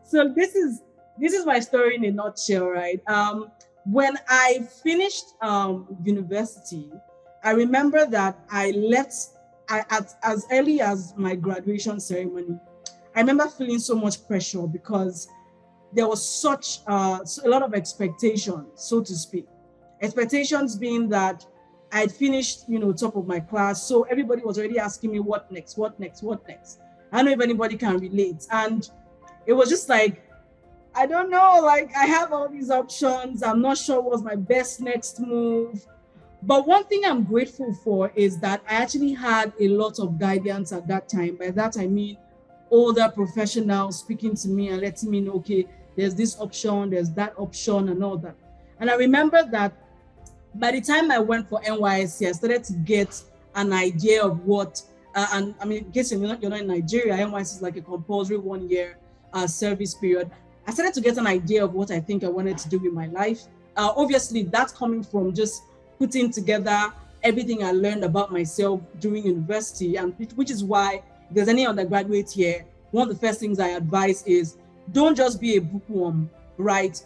So this is my story in a nutshell, right? When I finished university, I remember that I left as early as my graduation ceremony. I remember feeling so much pressure because there was such a lot of expectation, so to speak. Expectations being that I'd finished, top of my class. So everybody was already asking me what next, what next, what next. I don't know if anybody can relate. And it was just like, I don't know, like I have all these options. I'm not sure what's my best next move. But one thing I'm grateful for is that I actually had a lot of guidance at that time. By that, I mean older professionals speaking to me and letting me know, okay, there's this option, there's that option, and all that. And I remember that by the time I went for NYSC, I started to get an idea of what, and I mean, in case you're not in Nigeria, NYSC is like a compulsory 1 year service period. I started to get an idea of what I think I wanted to do with my life. Obviously, that's coming from just putting together everything I learned about myself during university, and which is why if there's any undergraduate here, one of the first things I advise is don't just be a bookworm, right?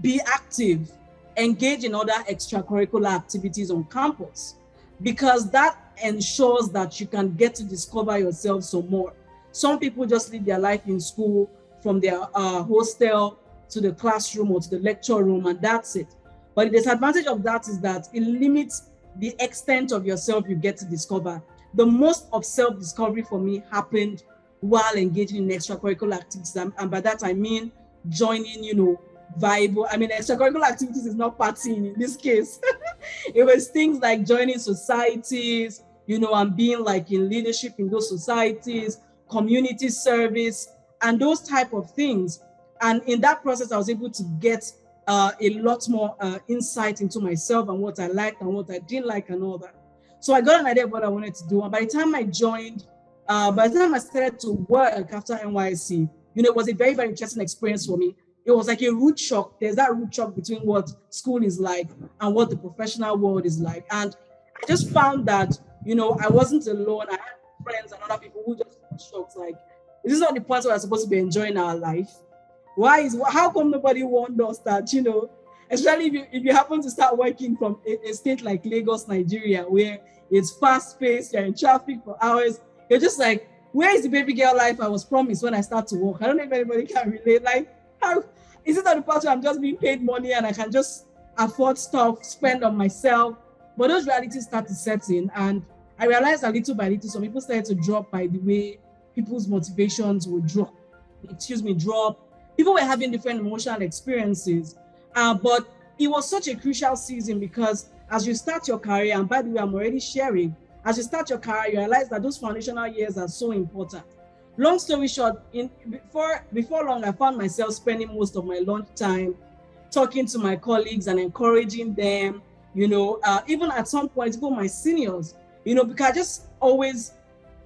Be active, engage in other extracurricular activities on campus, because that ensures that you can get to discover yourself some more. Some people just live their life in school from their hostel to the classroom or to the lecture room, and that's it. But the disadvantage of that is that it limits the extent of yourself you get to discover. The most of self-discovery for me happened while engaging in extracurricular activities. And by that, I mean joining, viable. I mean, extracurricular activities is not partying in this case. It was things like joining societies, and being like in leadership in those societies, community service, and those type of things. And in that process, I was able to get a lot more insight into myself and what I liked and what I didn't like and all that. So I got an idea of what I wanted to do. And by the time I joined, by the time I started to work after NYC, it was a very, very interesting experience for me. It was like a root shock. There's that root shock between what school is like and what the professional world is like. And I just found that, I wasn't alone. I had friends and other people who just got shocked. Like, is this not the point where we're supposed to be enjoying our life? How come nobody warned us that, especially if you happen to start working from a state like Lagos, Nigeria, where it's fast paced, you're in traffic for hours. You're just like, where is the baby girl life I was promised when I start to work? I don't know if anybody can relate. Like, how is it not the part where I'm just being paid money and I can just afford stuff, spend on myself? But those realities start to set in, and I realized that little by little, some people started to drop by the way people's motivations would drop. People were having different emotional experiences, but it was such a crucial season because as you start your career, and by the way, I'm already sharing, as you start your career, you realize that those foundational years are so important. Long story short, before long, I found myself spending most of my lunch time talking to my colleagues and encouraging them, even at some point, even my seniors, because I just always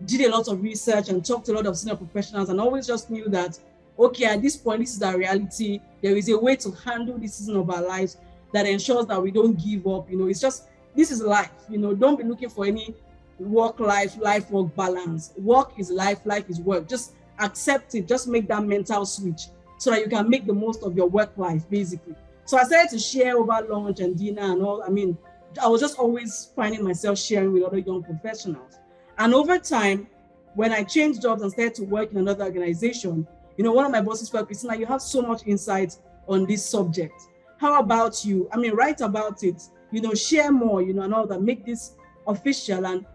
did a lot of research and talked to a lot of senior professionals and always just knew that, okay, at this point, this is our reality. There is a way to handle this season of our lives that ensures that we don't give up. It's just, this is life. Don't be looking for any life work balance. Work is life is work. Just accept it. Just make that mental switch so that you can make the most of your work life, basically. So I started to share over lunch and dinner and all. I mean, I was just always finding myself sharing with other young professionals. And over time, when I changed jobs and started to work in another organization, one of my bosses felt, Christina, you have so much insight on this subject. How about you? I mean, write about it, share more, and all that, make this official. And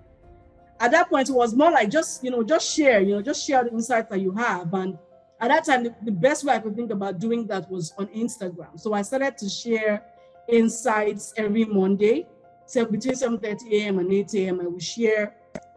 at that point, it was more like just share the insights that you have. And at that time, the best way I could think about doing that was on Instagram. So I started to share insights every Monday. So between 7:30 a.m. and 8 a.m., I would share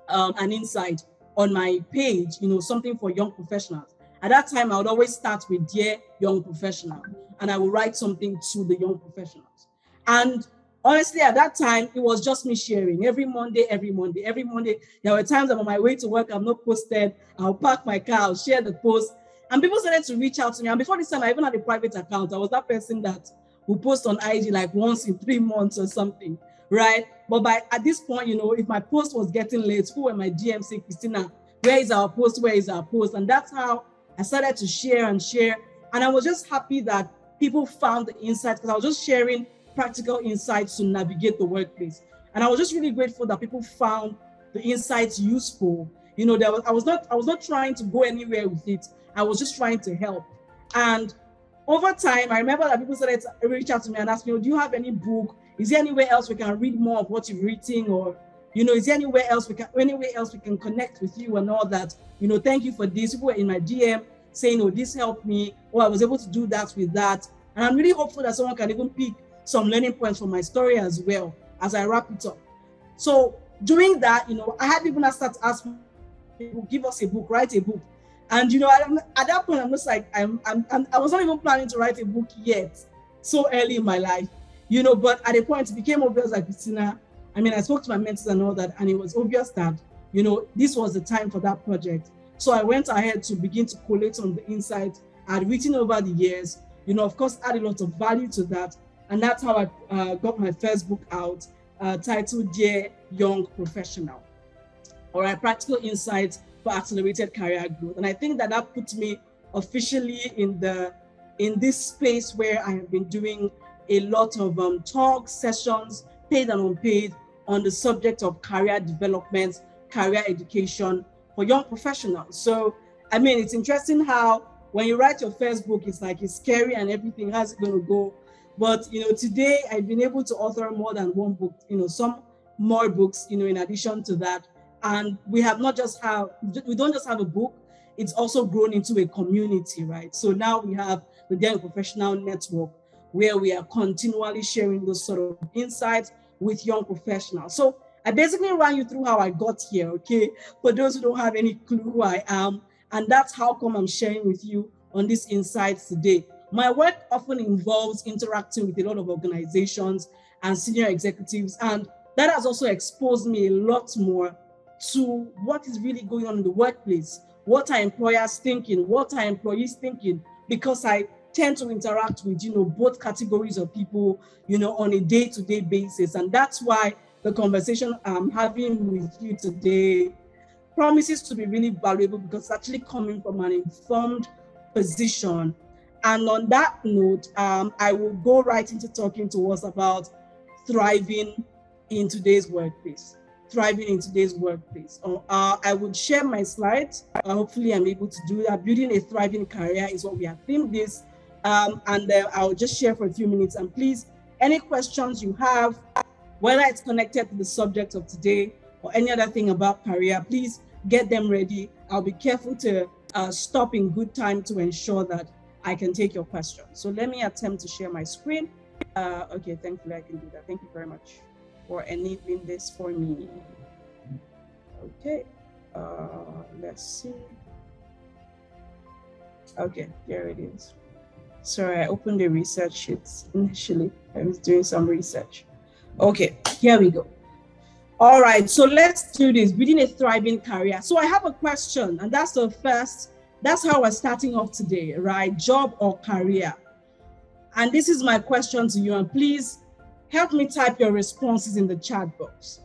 an insight on my page, something for young professionals. At that time, I would always start with Dear Young Professional, and I would write something to the young professionals. And honestly, at that time, it was just me sharing every Monday. There were times I'm on my way to work, I'm not posted. I'll park my car, I'll share the post. And people started to reach out to me. And before this time, I even had a private account. I was that person that would post on IG like once in 3 months or something, right? But at this point, if my post was getting late, who were my DM say, Christina, where is our post? And that's how I started to share and share. And I was just happy that people found the insights, because I was just sharing practical insights to navigate the workplace. And I was just really grateful that people found the insights useful. I was not trying to go anywhere with it. I was just trying to help. And over time, I remember that people started to reach out to me and ask me, "Oh, do you have any book? Is there anywhere else we can read more of what you've written? Or, is there anywhere else we can connect with you and all that? Thank you for this." People were in my DM saying, "Oh, this helped me," or "I was able to do that with that." And I'm really hopeful that someone can even pick some learning points from my story as well as I wrap it up. So doing that, I had people that start to ask me, "Give us a book, write a book." And at that point, I'm just like, I was not even planning to write a book yet, so early in my life, But at a point, it became obvious that Christina, I spoke to my mentors and all that, and it was obvious that this was the time for that project. So I went ahead to begin to collate on the insights I had written over the years. Of course, add a lot of value to that, and that's how I got my first book out, titled "Dear Young Professional." All right, practical insights for accelerated career growth. And I think that puts me officially in this space where I have been doing a lot of talks, sessions, paid and unpaid, on the subject of career development, career education for young professionals. So, it's interesting how when you write your first book, it's like it's scary and everything, how's it going to go? But, today I've been able to author more than one book, some more books, in addition to that. And we don't just have a book, it's also grown into a community, right? So now we have the Young Professional Network, where we are continually sharing those sort of insights with young professionals. So I basically ran you through how I got here, okay? For those who don't have any clue who I am, and that's how come I'm sharing with you on these insights today. My work often involves interacting with a lot of organizations and senior executives, and that has also exposed me a lot more to what is really going on in the workplace, what are employers thinking, what are employees thinking, because I tend to interact with, both categories of people, on a day-to-day basis. And that's why the conversation I'm having with you today promises to be really valuable, because it's actually coming from an informed position. And on that note, I will go right into talking to us about thriving in today's workplace. I would share my slides. Hopefully I'm able to do that. Building a thriving career is what we have themed this. And I'll just share for a few minutes. And please, any questions you have, whether it's connected to the subject of today or any other thing about career, please get them ready. I'll be careful to stop in good time to ensure that I can take your questions. So let me attempt to share my screen. Okay, thankfully I can do that. Thank you very much for enabling this for me. Okay, let's see. Okay, there it is. Sorry, I opened the research sheet initially. I was doing some research. Okay, here we go. All right, so let's do this, building a thriving career. So I have a question, and that's how we're starting off today, right? Job or career? And this is my question to you, and please help me type your responses in the chat box.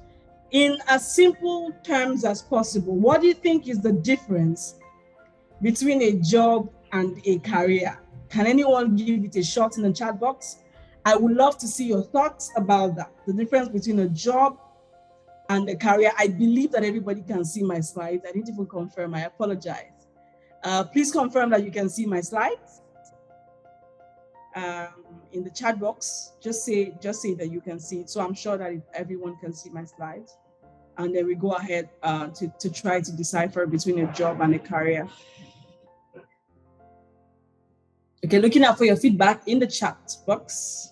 In as simple terms as possible, what do you think is the difference between a job and a career? Can anyone give it a shot in the chat box? I would love to see your thoughts about that, the difference between a job and a career. I believe that everybody can see my slides. I didn't even confirm, I apologize. Please confirm that you can see my slides. In the chat box, just say that you can see it. So I'm sure that everyone can see my slides. And then we go ahead to try to decipher between a job and a career. Okay, looking out for your feedback in the chat box.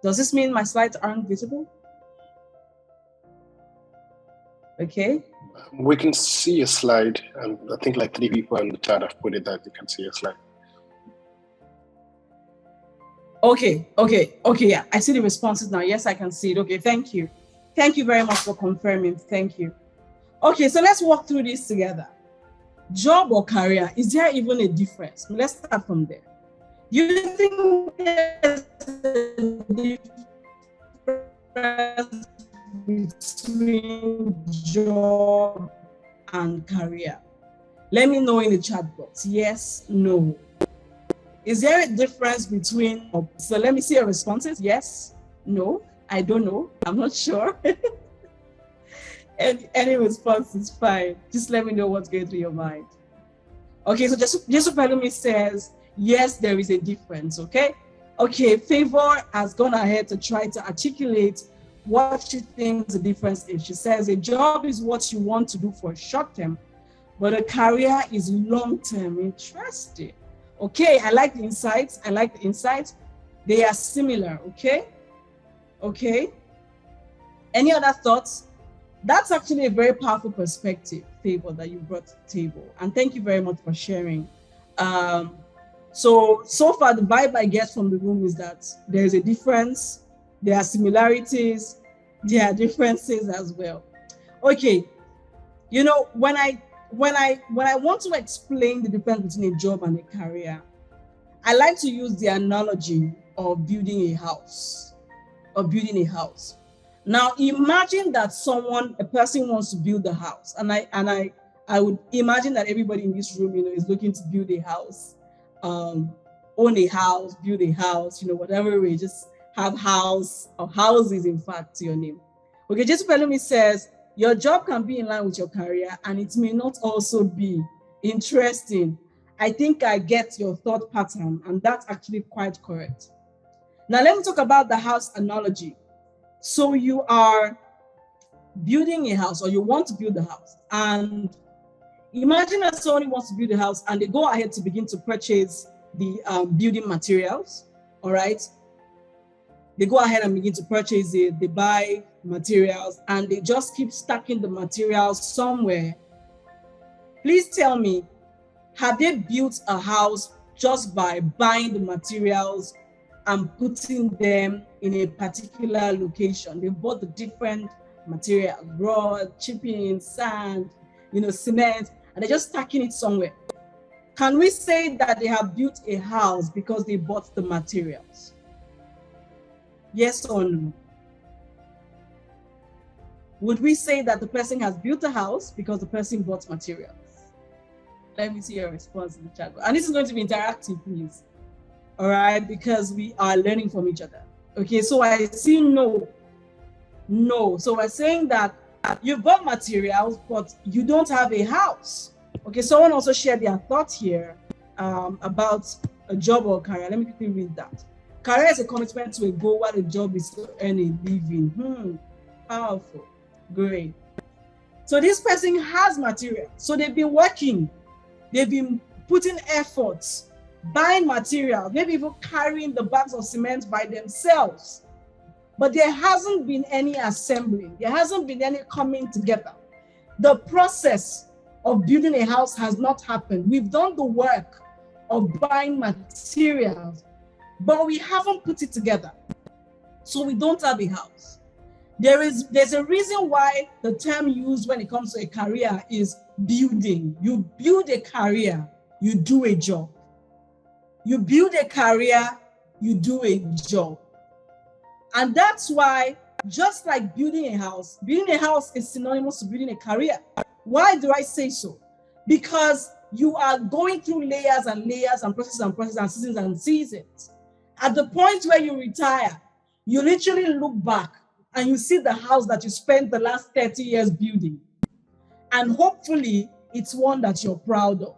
Does this mean my slides aren't visible? Okay. We can see a slide. I think like 3 people in the chat have put it that you can see a slide. Okay, yeah. I see the responses now. Yes, I can see it. Okay, thank you. Thank you very much for confirming. Thank you. Okay, so let's walk through this together. Job or career, is there even a difference? Let's start from there. You think there's a difference between job and career? Let me know in the chat box. Yes, no. Is there a difference between, so let me see your responses. Yes, no, I don't know, I'm not sure. Any response is fine. Just let me know what's going through your mind. Okay, so just Pelumi says, yes, there is a difference, okay? Okay, Favor has gone ahead to try to articulate what she thinks the difference is. She says a job is what you want to do for short term, but a career is long-term. Interesting. Okay, I like the insights. They are similar, okay? Okay. Any other thoughts? That's actually a very powerful perspective, Favor, that you brought to the table. And thank you very much for sharing. So far, the vibe I get from the room is that there's a difference, there are similarities, there are differences as well. Okay, you know, when I want to explain the difference between a job and a career, I like to use the analogy of building a house. Now, imagine that a person wants to build a house, and I would imagine that everybody in this room, is looking to build a house, own a house, build a house, whatever way, just have house or houses, in fact, to your name. Okay, Jesu Pelumi says, your job can be in line with your career, and it may not also be. Interesting. I think I get your thought pattern, and that's actually quite correct. Now, let me talk about the house analogy. So you are building a house, or you want to build a house, and imagine that somebody wants to build a house and they go ahead to begin to purchase the building materials, all right? They go ahead and begin to purchase it, they buy materials, and they just keep stacking the materials somewhere. Please tell me, have they built a house just by buying the materials and putting them in a particular location? They bought the different materials, road, chipping, sand, cement, and they're just stacking it somewhere. Can we say that they have built a house because they bought the materials? Yes or no? Would we say that the person has built a house because the person bought materials? Let me see your response in the chat. And this is going to be interactive, please. All right, because we are learning from each other. Okay, so I see no. No, so we're saying that you've bought materials, but you don't have a house. Okay, someone also shared their thoughts here about a job or career. Let me quickly read that. Career is a commitment to a goal, while a job is to earn a living. Powerful. Great. So this person has material. So they've been working. They've been putting efforts, buying material, maybe even carrying the bags of cement by themselves. But there hasn't been any assembling. There hasn't been any coming together. The process of building a house has not happened. We've done the work of buying materials, but we haven't put it together. So we don't have a house. There's a reason why the term used when it comes to a career is building. You build a career, you do a job. You build a career, you do a job. And that's why, just like building a house is synonymous to building a career. Why do I say so? Because you are going through layers and layers and processes and seasons and seasons. At the point where you retire, you literally look back and you see the house that you spent the last 30 years building. And hopefully, it's one that you're proud of.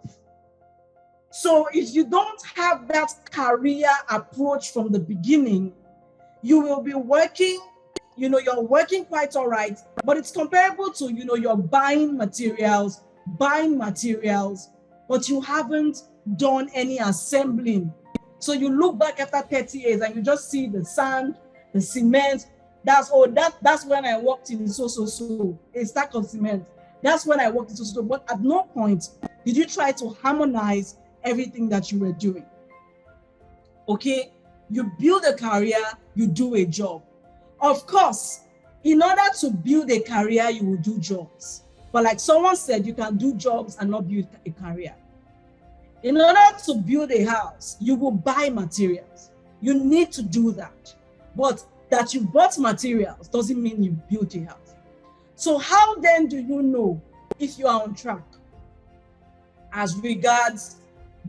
So if you don't have that career approach from the beginning, you will be working, you're working quite all right, but it's comparable to, you're buying materials, but you haven't done any assembling. So you look back after 30 years and you just see the sand, the cement. That's when I walked in so, a stack of cement. That's when I walked in so, but at no point did you try to harmonize everything that you were doing. Okay? You build a career, you do a job. Of course, in order to build a career, you will do jobs. But like someone said, you can do jobs and not build a career. In order to build a house, you will buy materials. You need to do that. But that you bought materials doesn't mean you built a house. So how then do you know if you are on track as regards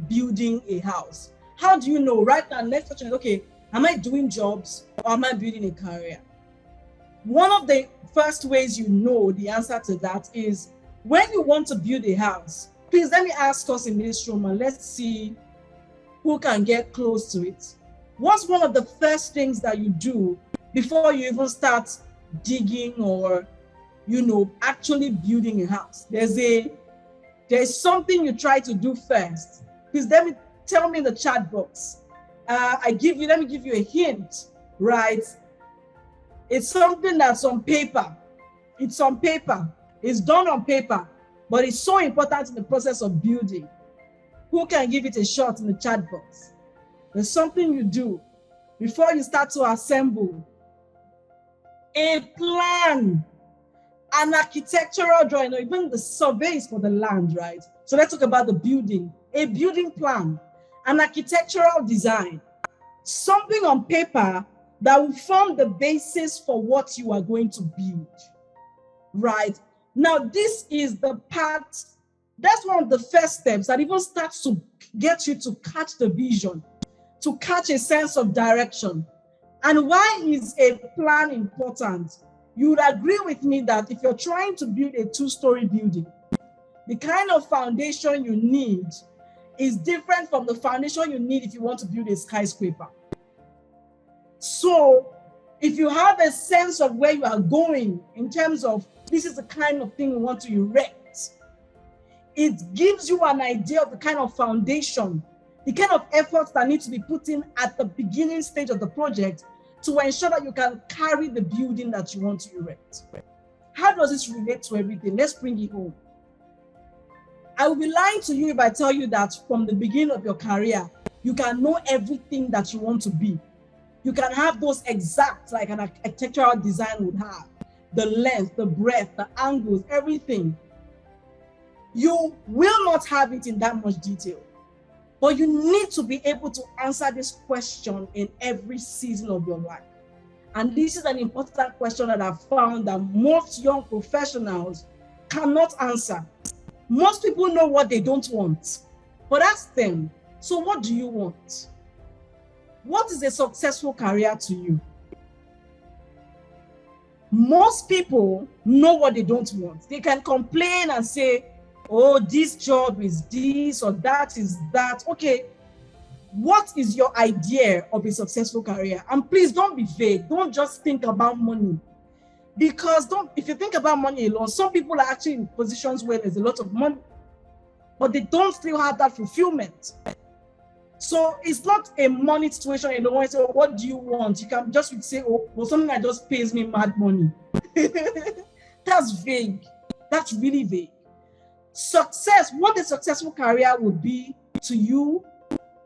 building a house. How do you know? Right now, next question is, okay, am I doing jobs or am I building a career? One of the first ways you know the answer to that is when you want to build a house. Please let me ask us in this room and let's see who can get close to it. What's one of the first things that you do before you even start digging or, actually building a house? There's something you try to do first. Please tell me in the chat box. Let me give you a hint, right? It's something that's on paper. It's on paper. It's done on paper, but it's so important in the process of building. Who can give it a shot in the chat box? There's something you do before you start to assemble. A plan, an architectural drawing, or even the surveys for the land, right? So let's talk about the building. A building plan, an architectural design, something on paper that will form the basis for what you are going to build, right? Now, this is the part, that's one of the first steps that even starts to get you to catch the vision, to catch a sense of direction. And why is a plan important? You would agree with me that if you're trying to build a two-story building, the kind of foundation you need is different from the foundation you need if you want to build a skyscraper. So if you have a sense of where you are going in terms of this is the kind of thing you want to erect, it gives you an idea of the kind of foundation, the kind of efforts that need to be put in at the beginning stage of the project to ensure that you can carry the building that you want to erect. How does this relate to everything? Let's bring it home. I will be lying to you if I tell you that from the beginning of your career, you can know everything that you want to be. You can have those exact, like an architectural design would have, the length, the breadth, the angles, everything. You will not have it in that much detail. But you need to be able to answer this question in every season of your life. And this is an important question that I've found that most young professionals cannot answer. Most people know what they don't want, but ask them, so what do you want? What is a successful career to you? Most people know what they don't want. They can complain and say, oh, this job is this or that is that. Okay, what is your idea of a successful career? And please don't be vague. Don't just think about money. Because if you think about money alone, some people are actually in positions where there's a lot of money, but they don't still have that fulfillment. So it's not a money situation. You don't want to say, oh, what do you want? You can just say, oh, well, something that just pays me mad money. That's vague. That's really vague. Success, what a successful career would be to you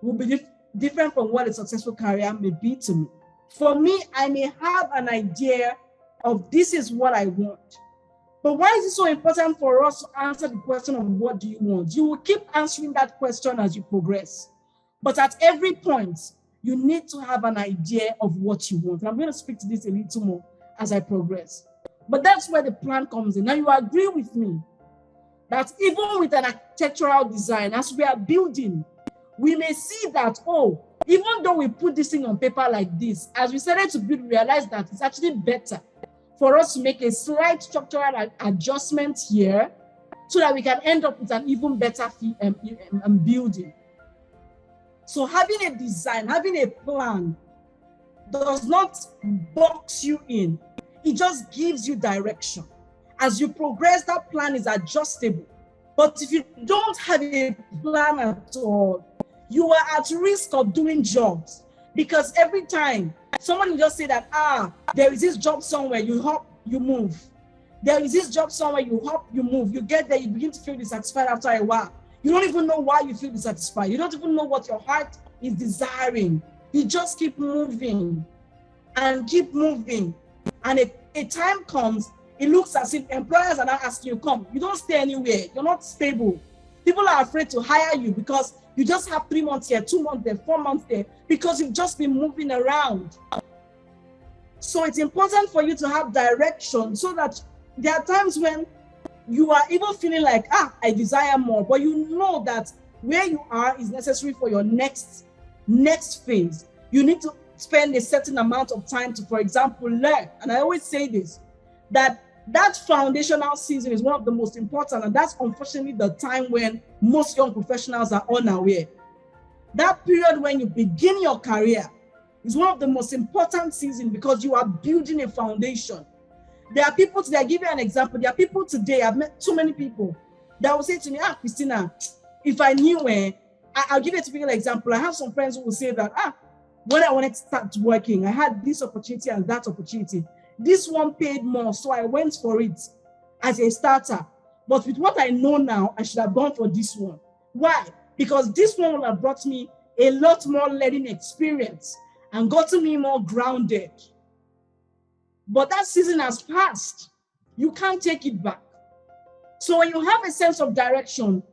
will be different from what a successful career may be to me. For me, I may have an idea of this is what I want. But why is it so important for us to answer the question of what do you want? You will keep answering that question as you progress. But at every point, you need to have an idea of what you want. And I'm going to speak to this a little more as I progress. But that's where the plan comes in. Now, you agree with me that even with an architectural design, as we are building, we may see that, oh, even though we put this thing on paper like this, as we started to build, we realized that it's actually better for us to make a slight structural adjustment here so that we can end up with an even better building. So having a design, having a plan does not box you in. It just gives you direction. As you progress, that plan is adjustable. But if you don't have a plan at all, you are at risk of doing jobs. Because every time someone will just say that, there is this job somewhere, you hop, you move. There is this job somewhere, you hop, you move. You get there, you begin to feel dissatisfied after a while. You don't even know why you feel dissatisfied. You don't even know what your heart is desiring. You just keep moving and keep moving. And a time comes, it looks as if employers are not asking you, come, you don't stay anywhere. You're not stable. People are afraid to hire you because you just have 3 months here, 2 months there, 4 months there, because you've just been moving around. So it's important for you to have direction so that there are times when you are even feeling like, I desire more, but you know that where you are is necessary for your next phase. You need to spend a certain amount of time to, for example, learn. And I always say this, that foundational season is one of the most important, and that's unfortunately the time when most young professionals are unaware. That period when you begin your career is one of the most important seasons, because you are building a foundation. There are people today, I give you an example. There are people today, I've met so many people that will say to me, Christina, if I knew I'll give you a typical example. I have some friends who will say that, when I wanted to start working, I had this opportunity and that opportunity. This one paid more, so I went for it as a starter. But with what I know now, I should have gone for this one. Why? Because this one will have brought me a lot more learning experience and gotten me more grounded. But that season has passed. You can't take it back. So when you have a sense of direction,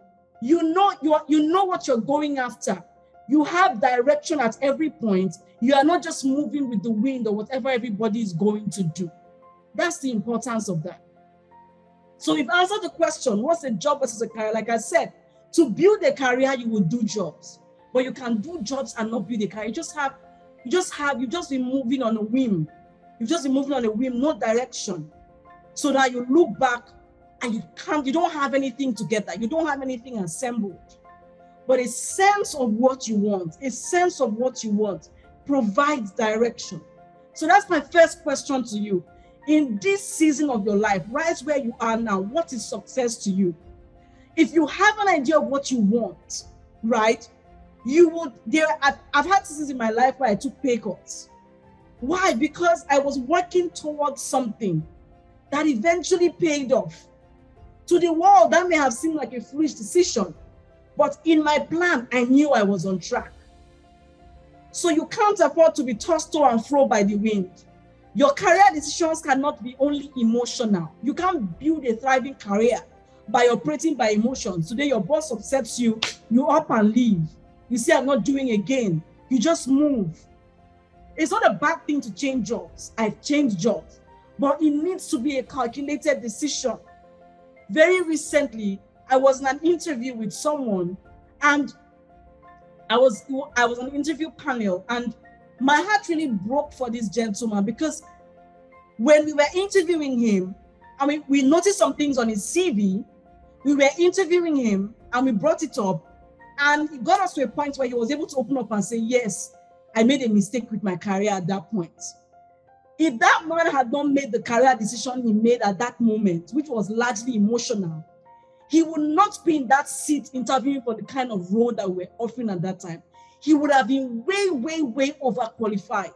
you know what you're going after. You have direction at every point. You are not just moving with the wind or whatever everybody is going to do. That's the importance of that. So we've answered the question, what's a job versus a career? Like I said, to build a career, you will do jobs. But you can do jobs and not build a career. You've just been moving on a whim. You've just been moving on a whim, no direction. So that you look back and you don't have anything together. You don't have anything assembled. But a sense of what you want, provides direction. So that's my first question to you. In this season of your life, right where you are now, what is success to you? If you have an idea of what you want, right, I've had seasons in my life where I took pay cuts. Why? Because I was working towards something that eventually paid off. To the world, that may have seemed like a foolish decision, but in my plan, I knew I was on track. So you can't afford to be tossed to and fro by the wind. Your career decisions cannot be only emotional. You can't build a thriving career by operating by emotions. Today, your boss upsets you, you up and leave. You say, I'm not doing again. You just move. It's not a bad thing to change jobs. I've changed jobs, but it needs to be a calculated decision. Very recently, I was in an interview with someone, and I was on an interview panel, and my heart really broke for this gentleman, because when we were interviewing him, I mean, we noticed some things on his CV. We were interviewing him and we brought it up, and it got us to a point where he was able to open up and say, yes, I made a mistake with my career at that point. If that man had not made the career decision he made at that moment, which was largely emotional, he would not be in that seat interviewing for the kind of role that we're offering at that time. He would have been way, way, way overqualified.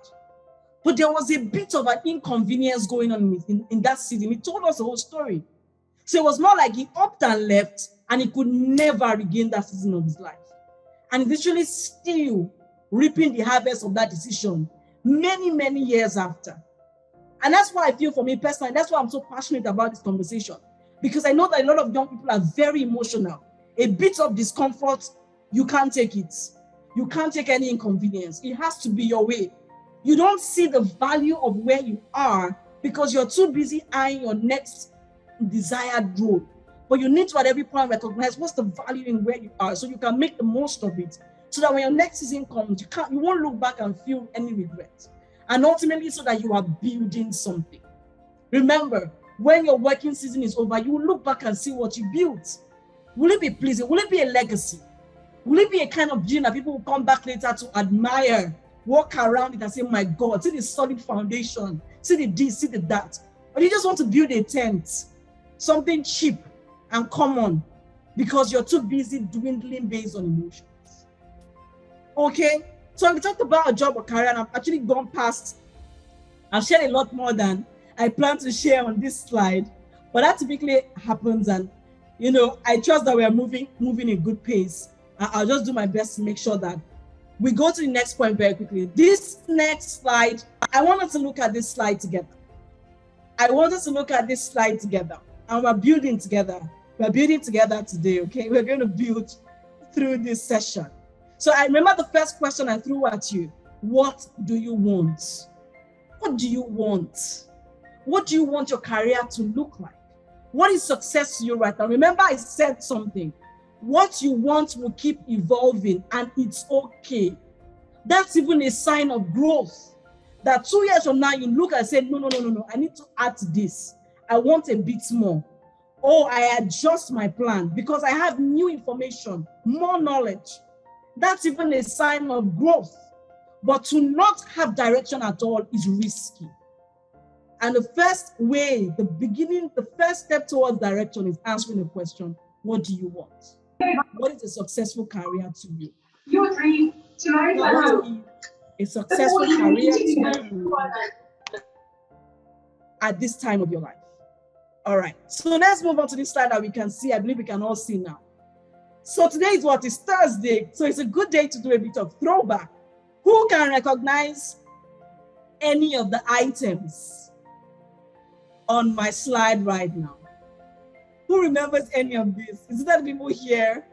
But there was a bit of an inconvenience going on in that season. He told us the whole story. So it was more like he upped and left, and he could never regain that season of his life. And he's literally still reaping the harvest of that decision many, many years after. And that's why I feel, for me personally, that's why I'm so passionate about this conversation. Because I know that a lot of young people are very emotional. A bit of discomfort, you can't take it. You can't take any inconvenience. It has to be your way. You don't see the value of where you are because you're too busy eyeing your next desired role. But you need to at every point recognize what's the value in where you are, so you can make the most of it. So that when your next season comes, you won't look back and feel any regret. And ultimately, so that you are building something. Remember, when your working season is over, you will look back and see what you built. Will it be pleasing? Will it be a legacy? Will it be a kind of dream that people will come back later to admire, walk around it and say, my God, see the solid foundation, see the this, see the that. Or you just want to build a tent, something cheap and common, because you're too busy dwindling based on emotions. Okay, so we talked about a job or career, and I've actually gone past. I've shared a lot more than I plan to share on this slide, but that typically happens, and I trust that we are moving a good pace. I'll just do my best to make sure that we go to the next point very quickly. This next slide, I want us to look at this slide together. And we're building together. We're building together today, okay? We're going to build through this session. So I remember the first question I threw at you. What do you want? What do you want? What do you want your career to look like? What is success to you right now? Remember, I said something. What you want will keep evolving, and it's okay. That's even a sign of growth. That 2 years from now, you look and say, no, I need to add to this. I want a bit more. Or I adjust my plan because I have new information, more knowledge. That's even a sign of growth. But to not have direction at all is risky. And the first way, the first step towards direction is answering the question, what do you want? What is a successful career to you? You agree to marry my What is a successful career to you at this time of your life? All right, so let's move on to this slide that we can see. I believe we can all see now. So today is what? It's Thursday. So it's a good day to do a bit of throwback. Who can recognize any of the items on my slide right now? Who remembers any of this? Is there people here?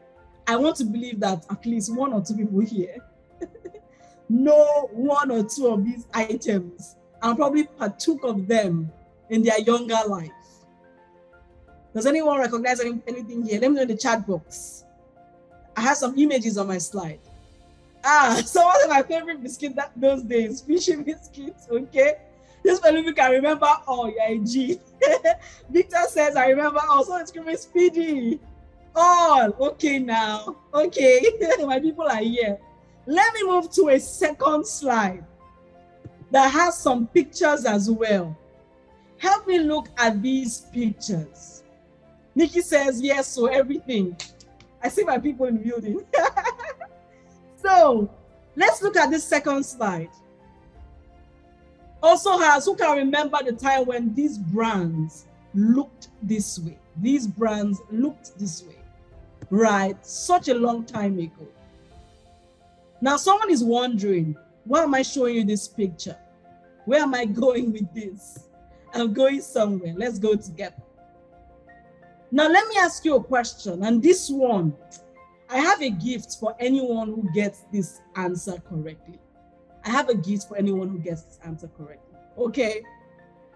I want to believe that at least 1 or 2 people here know 1 or 2 of these items and probably partook of them in their younger life. Does anyone recognize anything here? Let me know in the chat box. I have some images on my slide. Some of my favorite biscuits those days, fishy biscuits, okay? This one can remember, oh, yeah, G. Victor says, I remember, so it's screaming Speedy. All, okay now, okay. My people are here. Let me move to a second slide that has some pictures as well. Help me look at these pictures. Nikki says, yes, so everything. I see my people in the building. So let's look at this second slide. Also has, who can remember the time when these brands looked this way? These brands looked this way, right? Such a long time ago. Now someone is wondering, why am I showing you this picture? Where am I going with this? I'm going somewhere. Let's go together. Now let me ask you a question, and this one, I have a gift for anyone who gets this answer correctly. I have a gift for anyone who gets this answer correctly. Okay.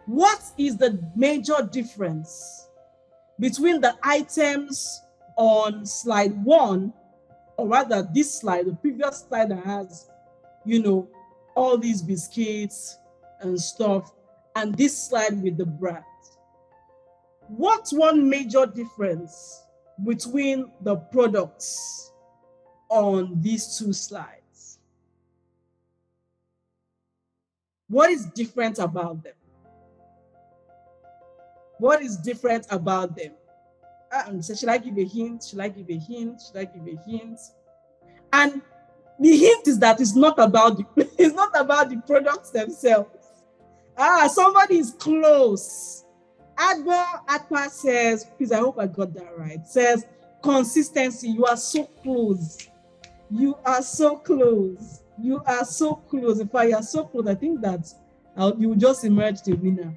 What is the major difference between the items on slide 1, or rather this slide, the previous slide that has, all these biscuits and stuff, and this slide with the brand? What's one major difference between the products on these 2 slides? What is different about them? What is different about them? So should I give a hint? Should I give a hint? Should I give a hint? And the hint is that it's not about the products themselves. Somebody is close. Adwa says, please, I hope I got that right. Says consistency. You are so close. You are so close. You are so close. In fact, you are so close. I think that you will just emerge the winner.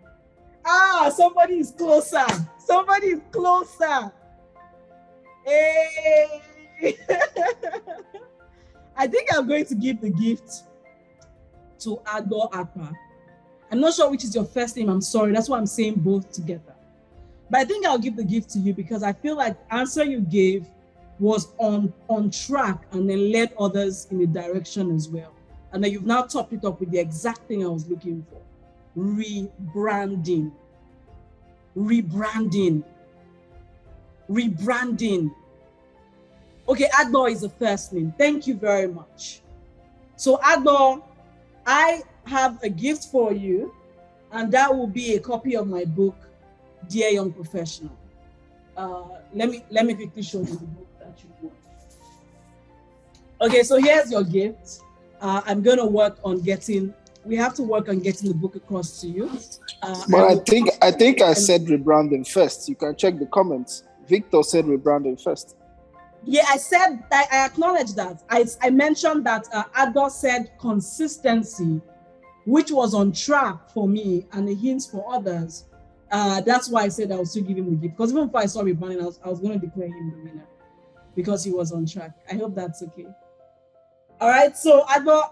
Somebody is closer. Somebody is closer. Hey. I think I'm going to give the gift to Ado Atma. I'm not sure which is your first name. I'm sorry. That's why I'm saying both together. But I think I'll give the gift to you because I feel like the answer you gave was on track and then led others in a direction as well. And then you've now topped it up with the exact thing I was looking for. Rebranding. Rebranding. Rebranding. Okay, Ador is the first name. Thank you very much. So Ador, I have a gift for you, and that will be a copy of my book, Dear Young Professional. Let me quickly show you the book that you want. Okay, so here's your gift. I'm gonna work on getting. We have to work on getting the book across to you. But I think I said rebranding first. You can check the comments. Victor said rebranding first. Yeah, I acknowledge that. I mentioned that Ador said consistency, which was on track for me and a hint for others. That's why I said I will still give him the gift. Because even if I saw rebranding, I was going to declare him the winner because he was on track. I hope that's okay. All right, so Ador,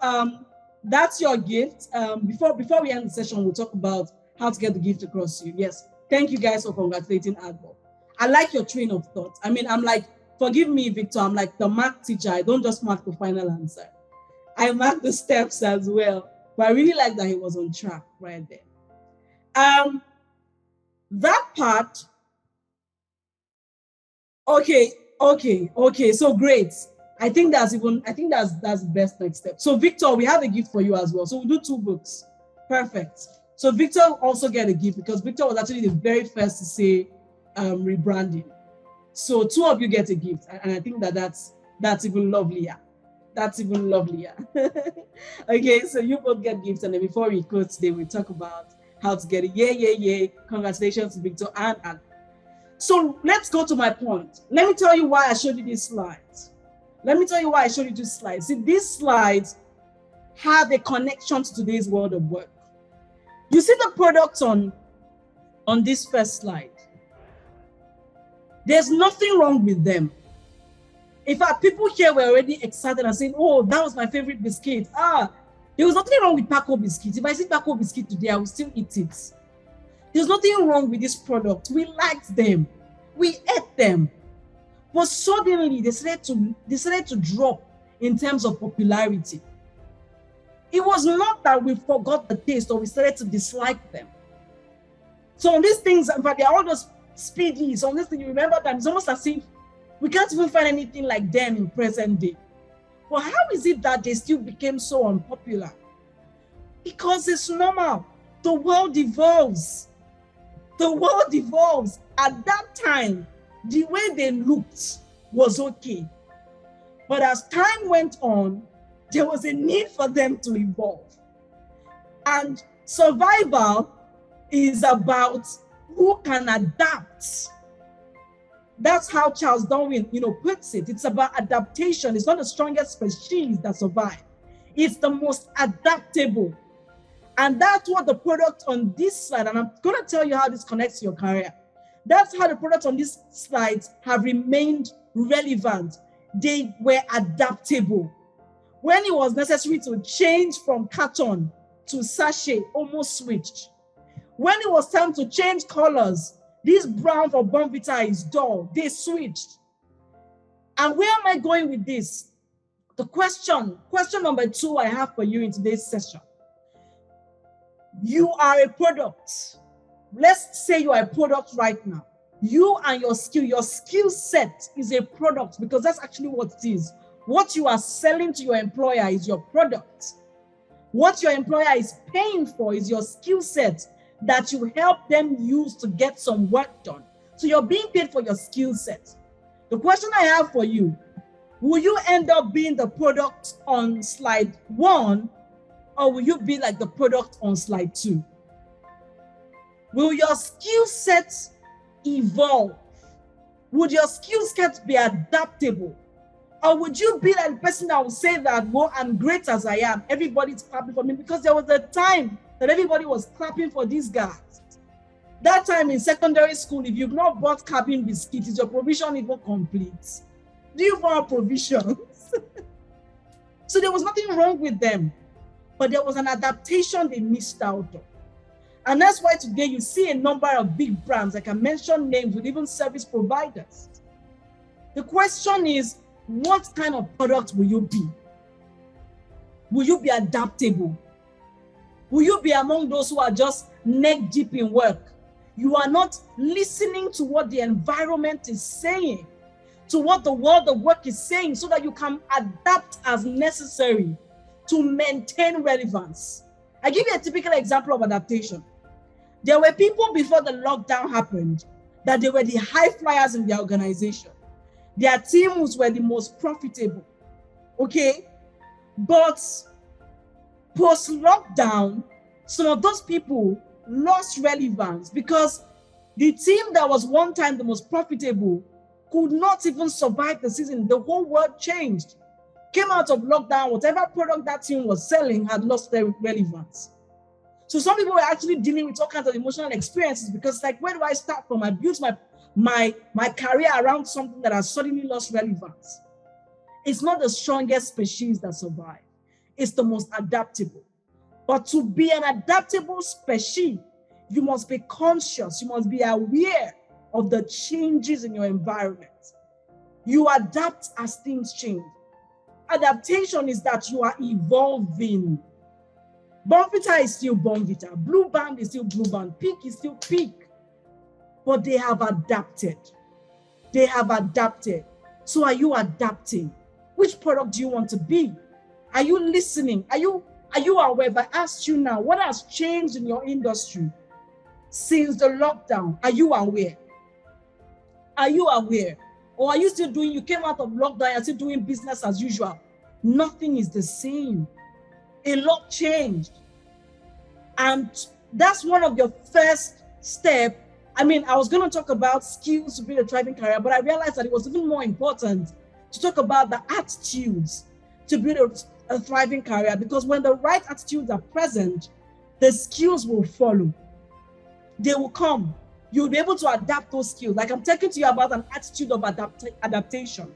that's your gift. Before we end the session, we'll talk about how to get the gift across to you. Yes, Thank you guys for congratulating Adbo. I like your train of thought. I mean, I'm like, forgive me, Victor, I'm like the math teacher. I don't just mark the final answer. I mark the steps as well. But I really like that he was on track right there. That part, okay. So great. I think that's the best next step. So Victor, we have a gift for you as well. So we'll do 2 books. Perfect. So Victor also get a gift because Victor was actually the very first to say rebranding. So 2 of you get a gift, and I think that's even lovelier. That's even lovelier. Okay, so you both get gifts, and then before we close today, we talk about how to get it. Yay. Congratulations to Victor and Anne. So let's go to my point. Let me tell you why I showed you these slides. See, these slides have a connection to today's world of work. You see the products on this first slide. There's nothing wrong with them. In fact, people here were already excited and saying, oh, that was my favorite biscuit. There was nothing wrong with Paco biscuit. If I see Paco biscuit today, I will still eat it. There's nothing wrong with this product. We liked them. We ate them. But suddenly, they decided to drop in terms of popularity. It was not that we forgot the taste or we started to dislike them. So on these things, in fact, they're all just speedy. So on this thing, you remember them. It's almost as if we can't even find anything like them in present day. But how is it that they still became so unpopular? Because it's normal. The world evolves. At that time, the way they looked was okay. But as time went on, there was a need for them to evolve. And survival is about who can adapt. That's how Charles Darwin, puts it. It's about adaptation. It's not the strongest species that survive. It's the most adaptable. And that's what the product on this slide, and I'm going to tell you how this connects to your career. That's how the products on these slides have remained relevant. They were adaptable. When it was necessary to change from carton to sachet, almost switched. When it was time to change colors, this brown for Bonvita is dull, they switched. And where am I going with this? The question number 2 I have for you in today's session. You are a product. Let's say you are a product right now. You and your skill set is a product because that's actually what it is. What you are selling to your employer is your product. What your employer is paying for is your skill set that you help them use to get some work done. So you're being paid for your skill set. The question I have for you, will you end up being the product on slide 1 or will you be like the product on slide 2? Will your skill set evolve? Would your skill set be adaptable? Or would you be like the person that will say that, well, I'm great as I am. Everybody's clapping for me, because there was a time that everybody was clapping for these guys. That time in secondary school, if you've not bought cabin biscuits, is your provision even complete? Do you want provisions? So there was nothing wrong with them, but there was an adaptation they missed out on. And that's why today you see a number of big brands, I can mention names with even service providers. The question is, what kind of product will you be? Will you be adaptable? Will you be among those who are just neck deep in work? You are not listening to what the environment is saying, to what the world of work is saying, so that you can adapt as necessary to maintain relevance. I give you a typical example of adaptation. There were people before the lockdown happened that they were the high flyers in their organization. Their teams were the most profitable, okay? But post-lockdown, some of those people lost relevance because the team that was one time the most profitable could not even survive the season. The whole world changed. Came out of lockdown, whatever product that team was selling had lost their relevance. So some people were actually dealing with all kinds of emotional experiences because, like, where do I start from? I built my career around something that has suddenly lost relevance. It's not the strongest species that survive. It's the most adaptable. But to be an adaptable species, you must be conscious, you must be aware of the changes in your environment. You adapt as things change. Adaptation is that you are evolving. Bonvita is still Bonvita. Blue Band is still Blue Band. Peak is still Peak. But they have adapted. They have adapted. So are you adapting? Which product do you want to be? Are you listening? Are you aware? If I asked you now, what has changed in your industry since the lockdown? Are you aware? Are you aware? Or are you still doing, you came out of lockdown, you're still doing business as usual? Nothing is the same. A lot changed. And that's one of your first steps. I mean, I was going to talk about skills to build a thriving career, but I realized that it was even more important to talk about the attitudes to build a thriving career, because when the right attitudes are present, the skills will follow. They will come. You'll be able to adapt those skills. Like I'm talking to you about an attitude of adaptation.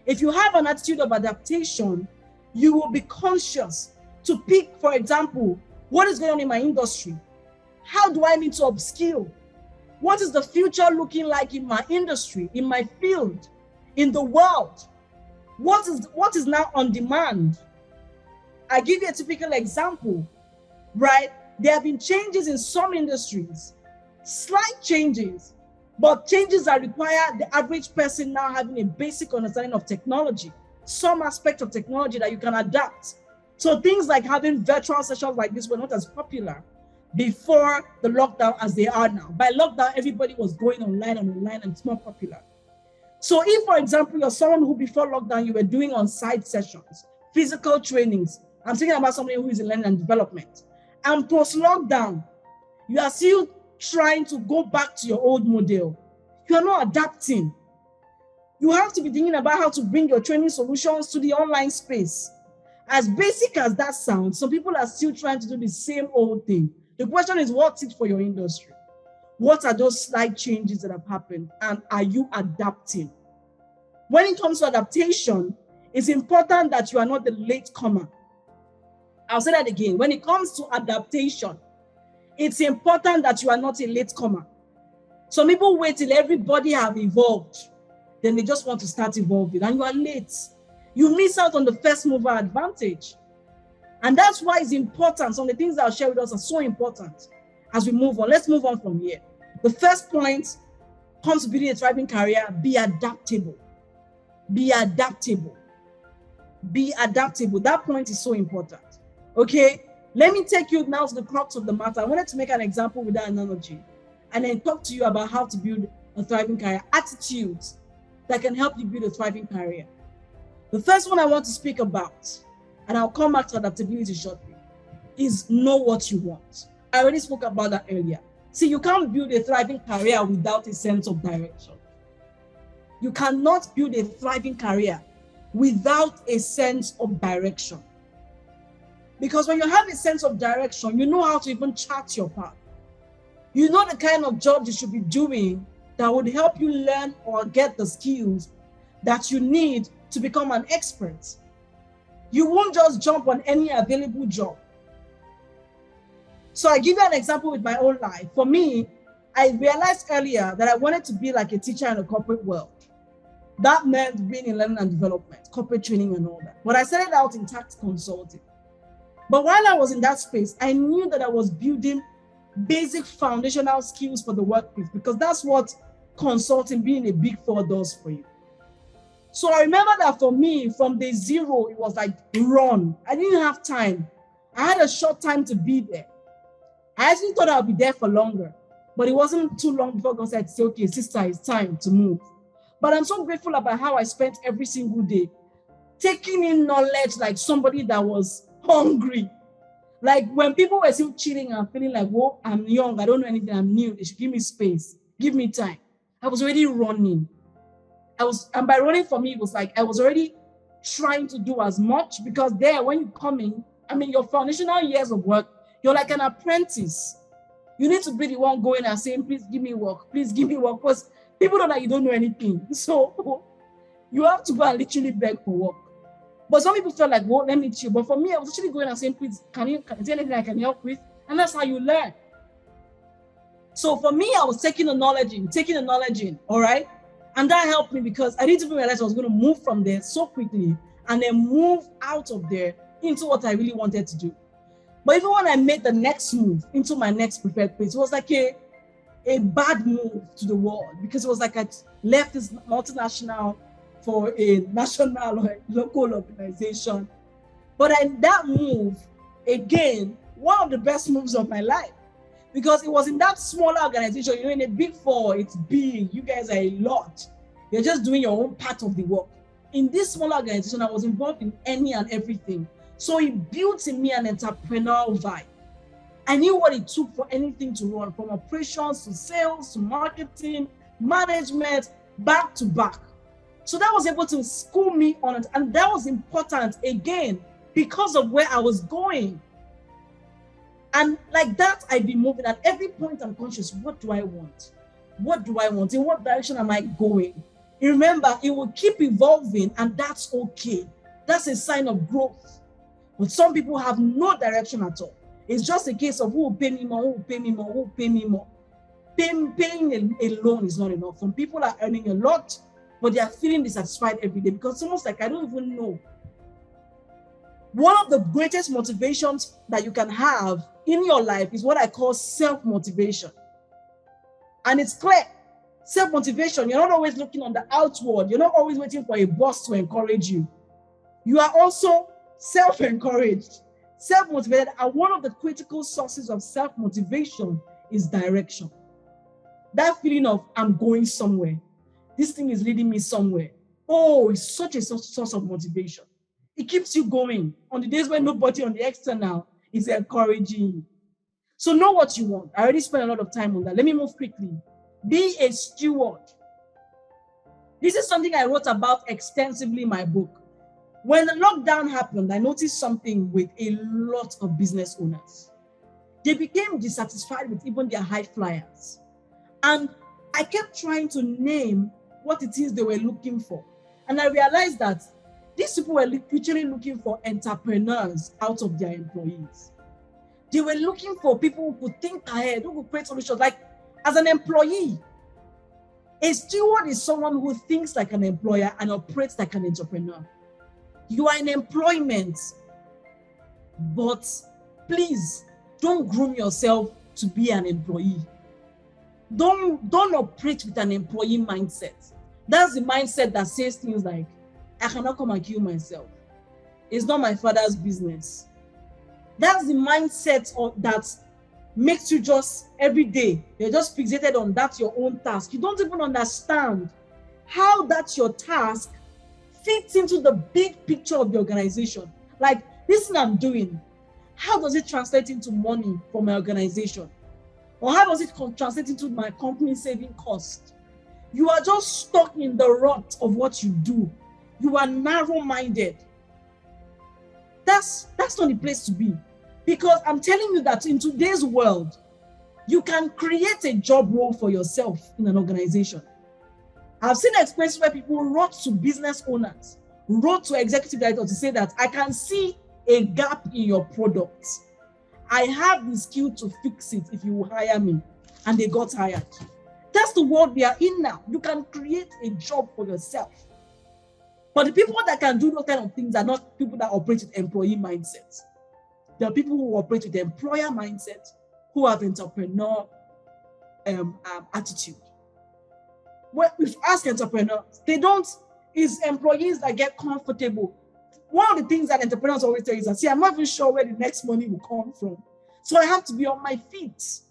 If you have an attitude of adaptation, you will be conscious to pick, for example, what is going on in my industry? How do I need to upskill? What is the future looking like in my industry, in my field, in the world? What is now on demand? I give you a typical example, right? There have been changes in some industries, slight changes, but changes that require the average person now having a basic understanding of technology, some aspect of technology that you can adapt. So things like having virtual sessions like this were not as popular before the lockdown as they are now. By lockdown, everybody was going online and it's more popular. So if, for example, you're someone who before lockdown, you were doing on-site sessions, physical trainings, I'm thinking about somebody who is in learning and development, and post-lockdown, you are still trying to go back to your old model. You are not adapting. You have to be thinking about how to bring your training solutions to the online space. As basic as that sounds, some people are still trying to do the same old thing. The question is, what's it for your industry? What are those slight changes that have happened? And are you adapting? When it comes to adaptation, it's important that you are not the latecomer. I'll say that again. When it comes to adaptation, it's important that you are not a latecomer. Some people wait till everybody have evolved. Then they just want to start evolving, and you are late. You miss out on the first mover advantage. And that's why it's important. Some of the things that I'll share with us are so important as we move on. Let's move on from here. The first point comes to building a thriving career: be adaptable. Be adaptable. Be adaptable. That point is so important. Okay, let me take you now to the crux of the matter. I wanted to make an example with that analogy and then talk to you about how to build a thriving career, attitudes that can help you build a thriving career. The first one I want to speak about, and I'll come back to adaptability shortly, is know what you want. I already spoke about that earlier. See, you can't build a thriving career without a sense of direction. You cannot build a thriving career without a sense of direction. Because when you have a sense of direction, you know how to even chart your path. You know the kind of job you should be doing that would help you learn or get the skills that you need to become an expert. You won't just jump on any available job. So I give you an example with my own life. For me, I realized earlier that I wanted to be like a teacher in the corporate world. That meant being in learning and development, corporate training and all that. But I started out in tax consulting. But while I was in that space, I knew that I was building basic foundational skills for the workplace, because that's what consulting, being a Big Four, does for you. So I remember that for me, from day zero, it was like run. I didn't have time. I had a short time to be there. I actually thought I'd be there for longer, but it wasn't too long before God said, okay, sister, it's time to move. But I'm so grateful about how I spent every single day taking in knowledge like somebody that was hungry. Like when people were still chilling and feeling like, whoa, I'm young, I don't know anything, I'm new, they should give me space, give me time. I was already running. And by running for me, it was like I was already trying to do as much, because there, when you come in, I mean, your foundational years of work, you're like an apprentice. You need to be the one going and saying, please give me work, because people know that you don't know anything. So you have to go and literally beg for work. But some people felt like, well, let me chill. But for me, I was actually going and saying, please, is there anything I can help with? And that's how you learn. So for me, I was taking the knowledge in, all right? And that helped me because I didn't even realize I was going to move from there so quickly and then move out of there into what I really wanted to do. But even when I made the next move into my next prepared place, it was like a bad move to the world because it was like I left this multinational for a national or local organization. But that move, again, one of the best moves of my life, because it was in that smaller organization. In a big four, it's big. You guys are a lot. You're just doing your own part of the work. In this smaller organization, I was involved in any and everything. So it built in me an entrepreneurial vibe. I knew what it took for anything to run, from operations to sales to marketing, management, back to back. So that was able to school me on it. And that was important, again, because of where I was going. And like that, I'd be moving. At every point, I'm conscious, what do I want? What do I want? In what direction am I going? You remember, it will keep evolving, and that's okay. That's a sign of growth. But some people have no direction at all. It's just a case of who will pay me more, who will pay me more, who will pay me more. Paying alone is not enough. Some people are earning a lot, but they are feeling dissatisfied every day because it's almost like I don't even know. One of the greatest motivations that you can have in your life is what I call self-motivation. And it's clear. Self-motivation, you're not always looking on the outward. You're not always waiting for a boss to encourage you. You are also self-encouraged, self-motivated. And one of the critical sources of self-motivation is direction. That feeling of, I'm going somewhere. This thing is leading me somewhere. Oh, it's such a source of motivation. It keeps you going on the days when nobody on the external is encouraging you. So know what you want. I already spent a lot of time on that. Let me move quickly. Be a steward. This is something I wrote about extensively in my book. When the lockdown happened, I noticed something with a lot of business owners. They became dissatisfied with even their high flyers. And I kept trying to name what it is they were looking for. And I realized that these people were literally looking for entrepreneurs out of their employees. They were looking for people who could think ahead, who could create solutions. Like, as an employee, a steward is someone who thinks like an employer and operates like an entrepreneur. You are in employment, but please don't groom yourself to be an employee. Don't operate with an employee mindset. That's the mindset that says things like, I cannot come and kill myself. It's not my father's business. That's the mindset that makes you just every day, you're just fixated on that your own task. You don't even understand how that's your task fits into the big picture of the organization. Like, this thing I'm doing, how does it translate into money for my organization? Or how does it translate into my company saving cost? You are just stuck in the rut of what you do. You are narrow-minded. That's not the place to be. Because I'm telling you that in today's world, you can create a job role for yourself in an organization. I've seen experiences where people wrote to business owners, wrote to executive directors to say that I can see a gap in your product. I have the skill to fix it if you will hire me. And they got hired. That's the world we are in now. You can create a job for yourself. But the people that can do those kind of things are not people that operate with employee mindsets. There are people who operate with the employer mindset, who have entrepreneur attitude. Well, if ask entrepreneurs, it's employees that get comfortable. One of the things that entrepreneurs always tell you is that, see, I'm not even sure where the next money will come from. So I have to be on my feet.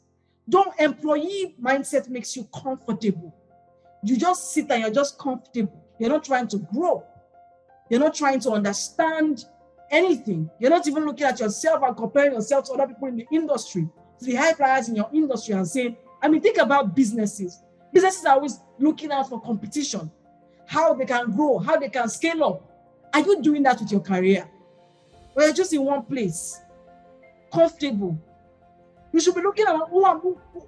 Employee mindset makes you comfortable. You just sit and you're just comfortable. You're not trying to grow. You're not trying to understand anything. You're not even looking at yourself and comparing yourself to other people in the industry, to the high flyers in your industry and saying, think about businesses. Businesses are always looking out for competition, how they can grow, how they can scale up. Are you doing that with your career? Or you're just in one place, comfortable? You should be looking at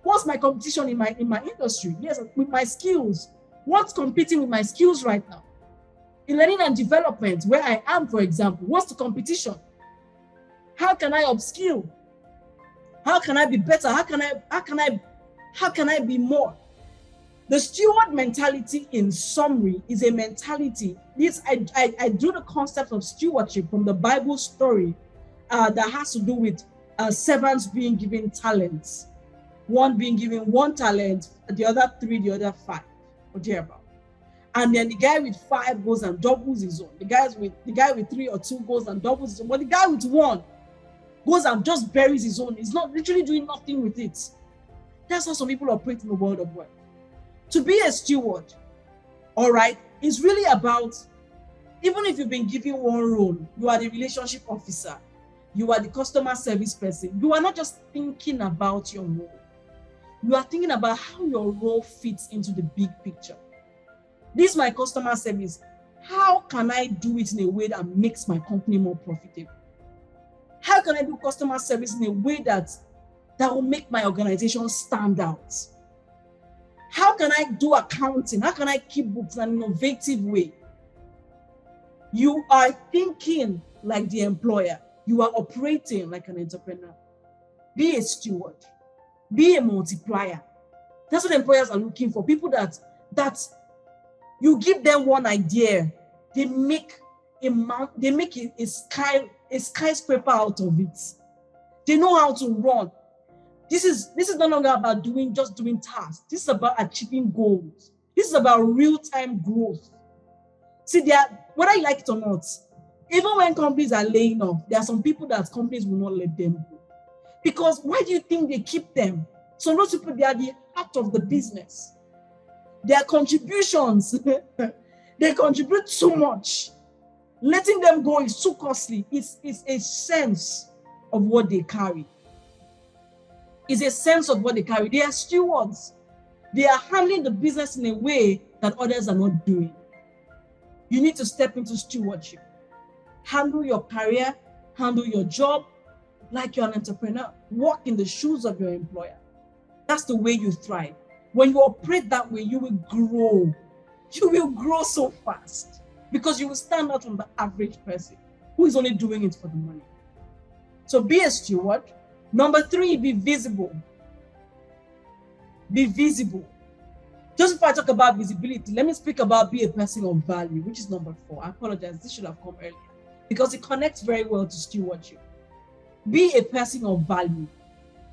what's my competition in my industry. Yes, with my skills. What's competing with my skills right now? In learning and development, where I am, for example, what's the competition? How can I upskill? How can I be better? How can How can I be more? The steward mentality, in summary, is a mentality. I drew the concept of stewardship from the Bible story that has to do with servants being given talents. One being given 1 talent, the other 3, the other 5, or thereabout. And then the guy with 5 goes and doubles his own. The guy with 3 or 2 goes and doubles his own. But the guy with 1 goes and just buries his own. He's not literally doing nothing with it. That's how some people operate in the world of work. To be a steward, all right, is really about, even if you've been given 1 role, you are the relationship officer, you are the customer service person, you are not just thinking about your role. You are thinking about how your role fits into the big picture. This is my customer service. How can I do it in a way that makes my company more profitable? How can I do customer service in a way that will make my organization stand out? How can I do accounting? How can I keep books in an innovative way? You are thinking like the employer. You are operating like an entrepreneur. Be a steward. Be a multiplier. That's what employers are looking for. People that you give them one idea, they make a skyscraper out of it. They know how to run. This is no longer about doing tasks. This is about achieving goals. This is about real-time growth. See, whether you like it or not, even when companies are laying off, there are some people that companies will not let them go. Because why do you think they keep them? So those people, they are the heart of the business. Their contributions, they contribute too much. Letting them go is too costly. It's a sense of what they carry. It's a sense of what they carry. They are stewards. They are handling the business in a way that others are not doing. You need to step into stewardship. Handle your career, handle your job like you're an entrepreneur. Walk in the shoes of your employer. That's the way you thrive. When you operate that way, you will grow. You will grow so fast because you will stand out from the average person who is only doing it for the money. So be a steward. Number 3, be visible. Be visible. Just before I talk about visibility, let me speak about be a person of value, which is number 4. I apologize, this should have come earlier because it connects very well to stewardship. Be a person of value.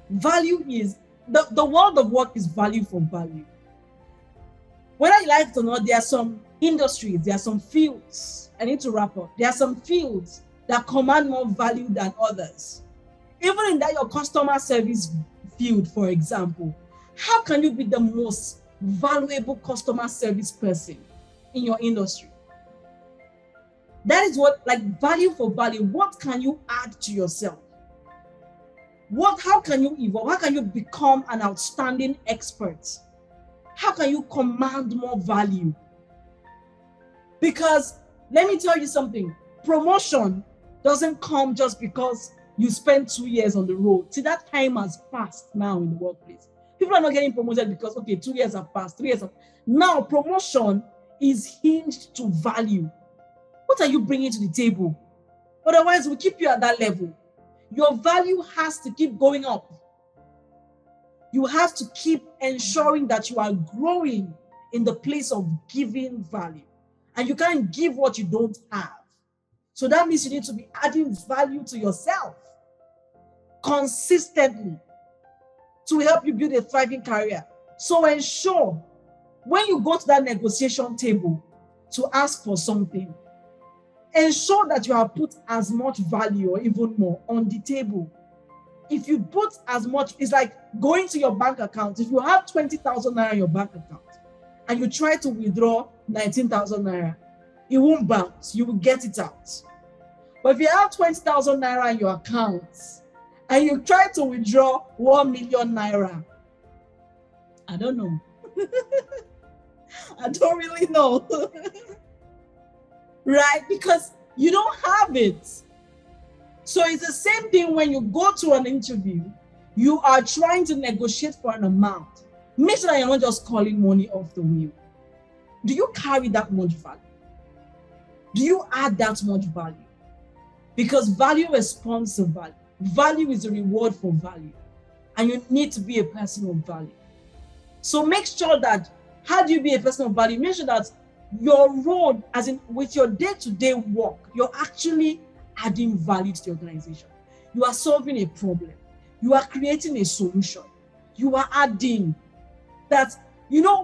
Value is, the world of work is value for value. Whether you like it or not, there are some industries, there are some fields, I need to wrap up. There are some fields that command more value than others. Even in that your customer service field, for example, how can you be the most valuable customer service person in your industry? That is what, like, value for value. What can you add to yourself? How can you evolve? How can you become an outstanding expert? How can you command more value? Because let me tell you something, promotion doesn't come just because you spend 2 years on the road. See, that time has passed now in the workplace. People are not getting promoted because, okay, 2 years have passed, 3 years have. Now, promotion is hinged to value. What are you bringing to the table? Otherwise, we'll keep you at that level. Your value has to keep going up. You have to keep ensuring that you are growing in the place of giving value. And you can't give what you don't have. So that means you need to be adding value to yourself consistently to help you build a thriving career. So ensure when you go to that negotiation table to ask for something, ensure that you have put as much value or even more on the table. If you put as much, it's like going to your bank account. If you have 20,000 naira in your bank account and you try to withdraw 19,000 naira, it won't bounce. You will get it out. But if you have 20,000 naira in your account and you try to withdraw 1 million naira, I don't know. I don't really know. Right? Because you don't have it. So it's the same thing when you go to an interview, you are trying to negotiate for an amount. Make sure that you're not just calling money off the wheel. Do you carry that much value? Do you add that much value? Because value responds to value. Value is a reward for value. And you need to be a person of value. So make sure that, how do you be a person of value? Make sure that your role, as in with your day-to-day work, you're actually adding value to the organization. You are solving a problem. You are creating a solution. You are adding that,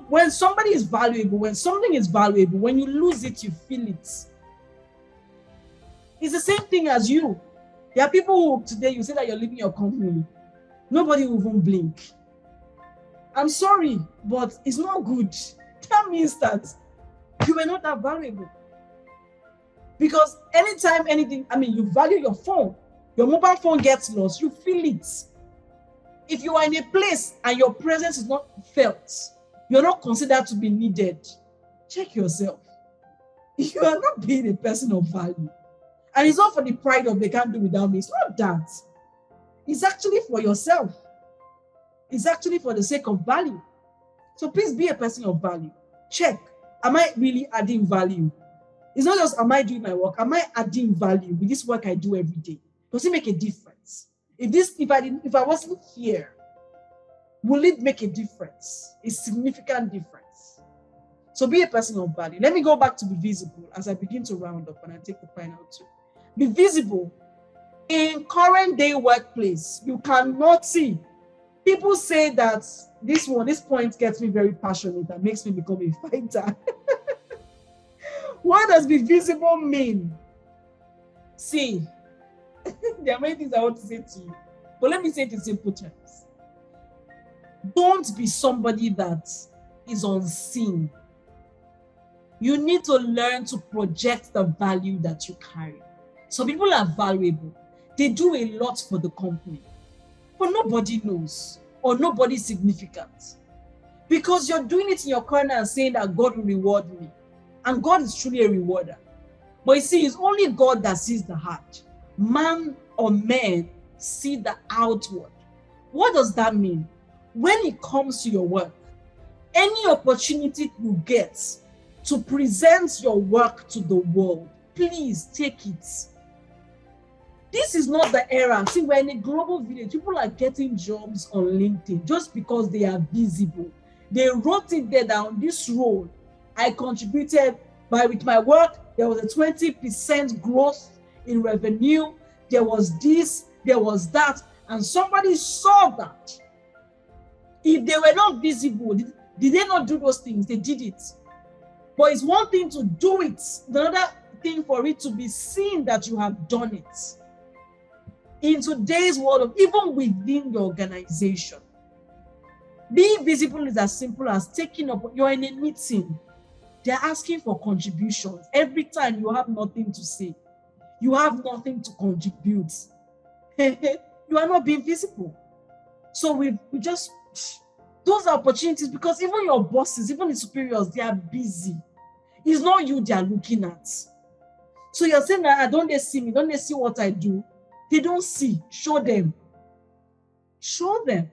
when somebody is valuable, when something is valuable, when you lose it, you feel it. It's the same thing as you. There are people who today you say that you're leaving your company. Nobody will even blink. I'm sorry, but it's not good. That means that you were not that valuable. Because anytime you value your phone, your mobile phone gets lost, you feel it. If you are in a place and your presence is not felt, you're not considered to be needed, check yourself. You are not being a person of value. And it's not for the pride of they can't do without me. It's not that. It's actually for yourself. It's actually for the sake of value. So please be a person of value. Check. Am I really adding value? It's not just, am I doing my work? Am I adding value with this work I do every day? Does it make a difference? If I wasn't here, will it make a difference? A significant difference. So be a person of value. Let me go back to be visible as I begin to round up and I take the final two. Be visible. In current day workplace, you cannot see. People say that this point gets me very passionate and makes me become a fighter. What does be visible mean? See, there are many things I want to say to you, but let me say it in simple terms. Don't be somebody that is unseen. You need to learn to project the value that you carry. So people are valuable. They do a lot for the company, but nobody knows or nobody is significant. Because you're doing it in your corner and saying that God will reward me. And God is truly a rewarder. But you see, it's only God that sees the heart. Man or men see the outward. What does that mean? When it comes to your work, any opportunity you get to present your work to the world, please take it. This is not the era. See, we're in a global village. People are getting jobs on LinkedIn just because they are visible. They wrote it there down, this role, I contributed with my work, there was a 20% growth in revenue. There was this, there was that, and somebody saw that. If they were not visible, did they not do those things? They did it. But it's one thing to do it, another thing for it to be seen that you have done it. In today's world, even within your organization, being visible is as simple as taking up, you're in a meeting, they're asking for contributions. Every time you have nothing to say, you have nothing to contribute, you are not being visible. So we just, those are opportunities, because even your bosses, even the superiors, they are busy. It's not you they are looking at. So you're saying that, don't they see me? Don't they see what I do? They don't see. Show them. Show them.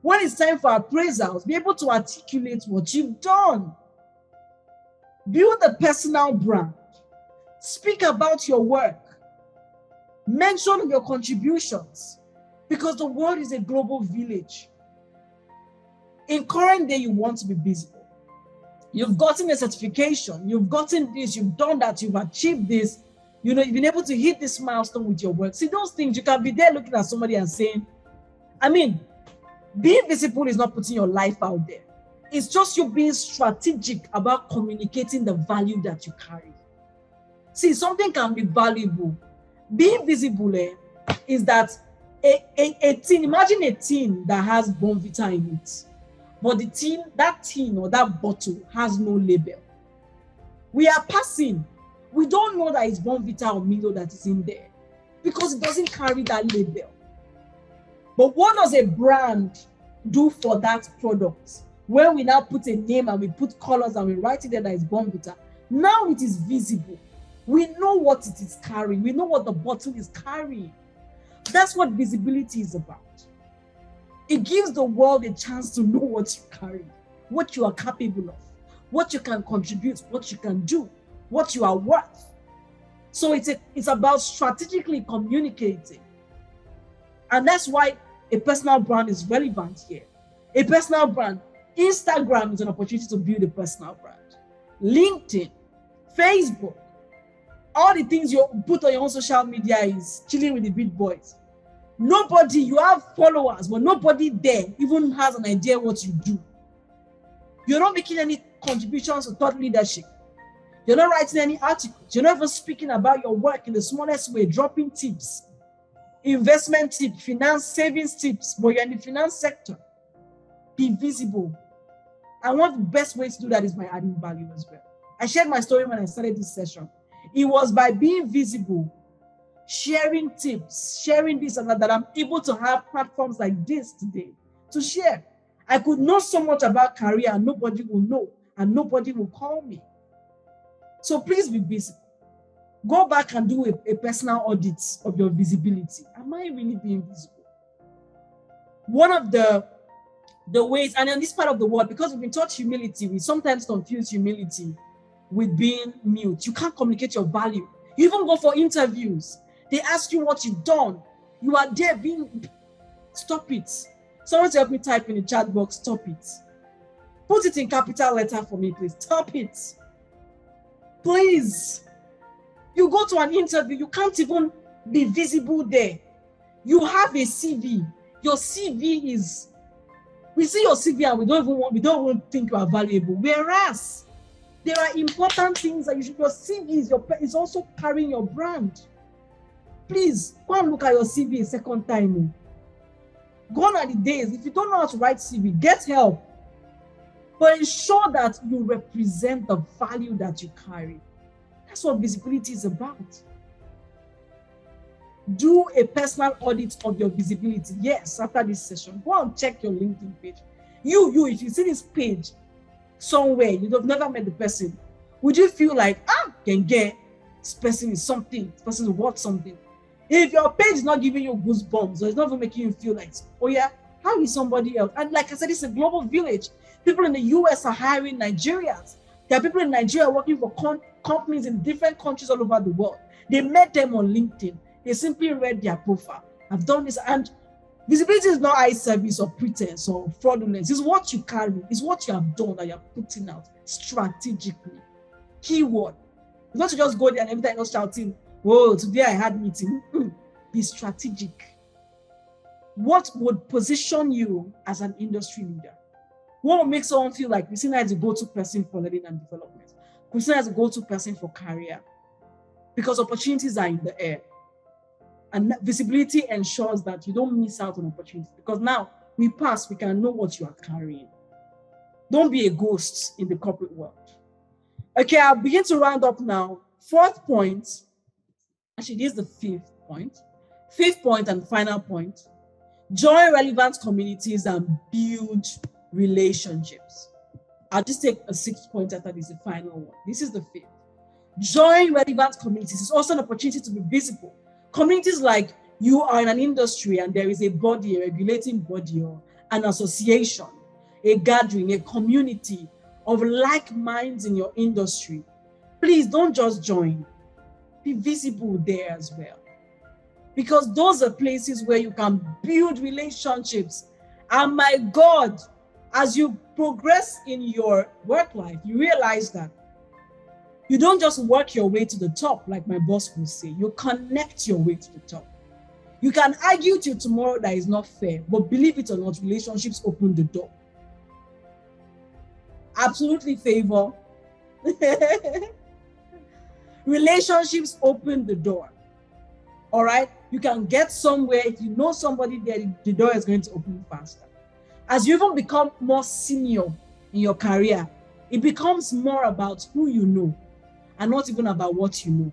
When it's time for appraisals, be able to articulate what you've done. Build a personal brand. Speak about your work. Mention your contributions, because the world is a global village. In current day, you want to be visible. You've gotten a certification. You've gotten this. You've done that. You've achieved this. You've been able to hit this milestone with your work. See, those things, you can be there looking at somebody and saying, being visible is not putting your life out there. It's just you being strategic about communicating the value that you carry. See, something can be valuable. Being visible is that a tin, imagine a tin that has Bonvita in it, but that tin or that bottle has no label. We are passing. We don't know that it's Bonvita or Milo that is in there because it doesn't carry that label. But what does a brand do for that product? When we now put a name and we put colors and we write it there that is Bonvita, now it is visible. We know what it is carrying. We know what the bottle is carrying. That's what visibility is about. It gives the world a chance to know what you carry, what you are capable of, what you can contribute, what you can do, what you are worth. So it's about strategically communicating. And that's why a personal brand is relevant here. A personal brand, Instagram is an opportunity to build a personal brand. LinkedIn, Facebook, all the things you put on your own social media is chilling with the big boys. Nobody, you have followers, but nobody there even has an idea what you do. You're not making any contributions to thought leadership. You're not writing any articles. You're not even speaking about your work in the smallest way, dropping tips, investment tips, finance savings tips, but you're in the finance sector. Be visible. And one of the best ways to do that is by adding value as well. I shared my story when I started this session. It was by being visible, sharing tips, sharing this and that I'm able to have platforms like this today to share. I could know so much about career and nobody will know and nobody will call me. So please be visible. Go back and do a personal audit of your visibility. Am I really being visible? One of the ways, and in this part of the world, because we've been taught humility, we sometimes confuse humility with being mute. You can't communicate your value. You even go for interviews. They ask you what you've done. You are there being, stop it. Someone help me type in the chat box, stop it. Put it in capital letter for me, please. Stop it. Please. You go to an interview, you can't even be visible there. You have a CV. Your CV is, we see your CV and we don't even think you are valuable. Whereas there are important things that your CV is also carrying your brand. Please go and look at your CV a second time. Gone are the days. If you don't know how to write CV, get help. But ensure that you represent the value that you carry. That's what visibility is about. Do a personal audit of your visibility. Yes, after this session, go and check your LinkedIn page. If you see this page somewhere, you have never met the person, would you feel like, this person is something, this person is worth something? If your page is not giving you goosebumps, or it's not even making you feel like, oh yeah, how is somebody else? And like I said, it's a global village. People in the US are hiring Nigerians. There are people in Nigeria working for companies in different countries all over the world. They met them on LinkedIn. They simply read their profile. I've done this. And visibility is not eye service or pretense or fraudulence. It's what you carry. It's what you have done that you're putting out strategically. Keyword. You not to just go there and every time you're shouting, oh, today I had meeting. Be strategic. What would position you as an industry leader? What will make someone feel like Christina is a go-to person for learning and development? Christina is a go-to person for career. Because opportunities are in the air. And visibility ensures that you don't miss out on opportunities. Because now we pass, we can know what you are carrying. Don't be a ghost in the corporate world. Okay, I'll begin to round up now. Fourth point, actually, this is the fifth point. Fifth point and final point. Join relevant communities and build relationships. I'll just take a sixth point after this, the final one. This is the fifth. Join relevant communities. It's also an opportunity to be visible. Communities like you are in an industry and there is a body, a regulating body or an association, a gathering, a community of like minds in your industry. Please don't just join. Be visible there as well. Because those are places where you can build relationships. And my God, as you progress in your work life, you realize that you don't just work your way to the top, like my boss would say. You connect your way to the top. You can argue till tomorrow that is not fair, but believe it or not, relationships open the door. Absolutely favor. Relationships open the door. All right? You can get somewhere. If you know somebody there, the door is going to open faster. As you even become more senior in your career, it becomes more about who you know and not even about what you know.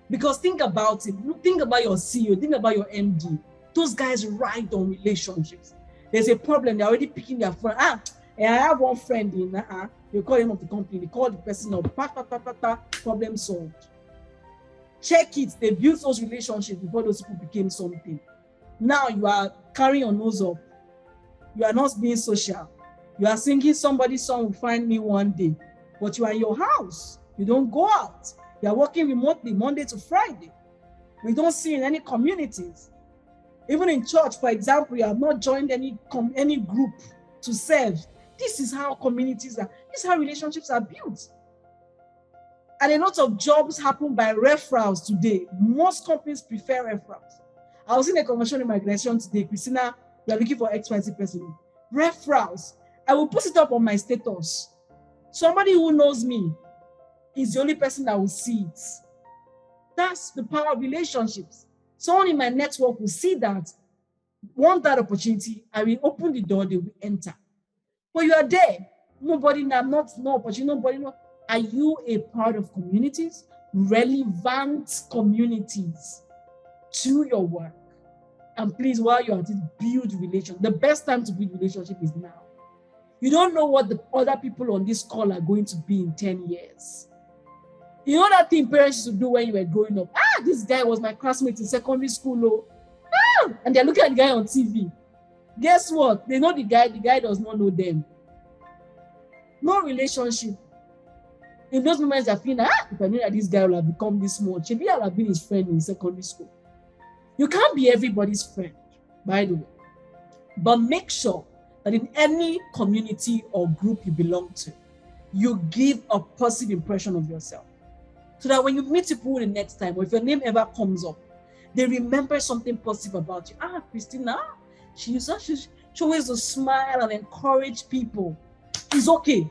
Because think about it. Think about your CEO. Think about your MD. Those guys ride on relationships. There's a problem. They're already picking their friend. I have one friend in, you call him of the company. They call the person up. Problem solved. Check it. They built those relationships before those people became something. Now you are carrying your nose up. You are not being social. You are thinking somebody's son will find me one day, but you are in your house. You don't go out. You are working remotely Monday to Friday. We don't see in any communities. Even in church, for example, you have not joined any group to serve. This is how communities are. This is how relationships are built. And a lot of jobs happen by referrals today. Most companies prefer referrals. I was in a conversation in my organization today. Christina, we are looking for XYZ person. Referrals. I will put it up on my status. Somebody who knows me is the only person that will see it. That's the power of relationships. Someone in my network will see that, want that opportunity, I will open the door, they will enter. But you are there. Nobody, no opportunity, nobody, no. Are you a part of communities? Relevant communities to your work. And please, while you're at it, build relations. The best time to build relationship is now. You don't know what the other people on this call are going to be in 10 years. You know that thing parents used to do when you were growing up? This guy was my classmate in secondary school. And they're looking at the guy on TV. Guess what? They know the guy does not know them. No relationship. In those moments, I feel if I knew that this guy will have become this much, maybe I'll have been his friend in secondary school. You can't be everybody's friend, by the way. But make sure that in any community or group you belong to, you give a positive impression of yourself. So that when you meet people the next time, or if your name ever comes up, they remember something positive about you. Christina, she always to smile and encourage people. It's okay.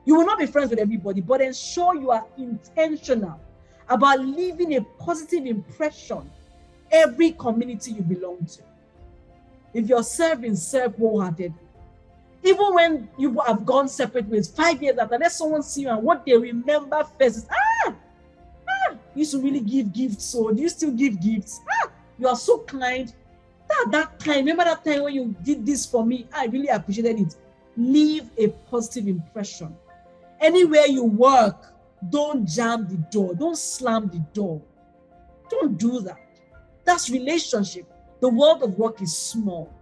You will not be friends with everybody, but ensure you are intentional about leaving a positive impression every community you belong to. If you're serving, serve wholeheartedly. Even when you have gone separate ways, 5 years after, let someone see you and what they remember first is, you used to really give gifts, so do you still give gifts? You are so kind. That time, remember that time when you did this for me? I really appreciated it. Leave a positive impression. Anywhere you work, don't jam the door. Don't slam the door. Don't do that. That's relationship. The world of work is small.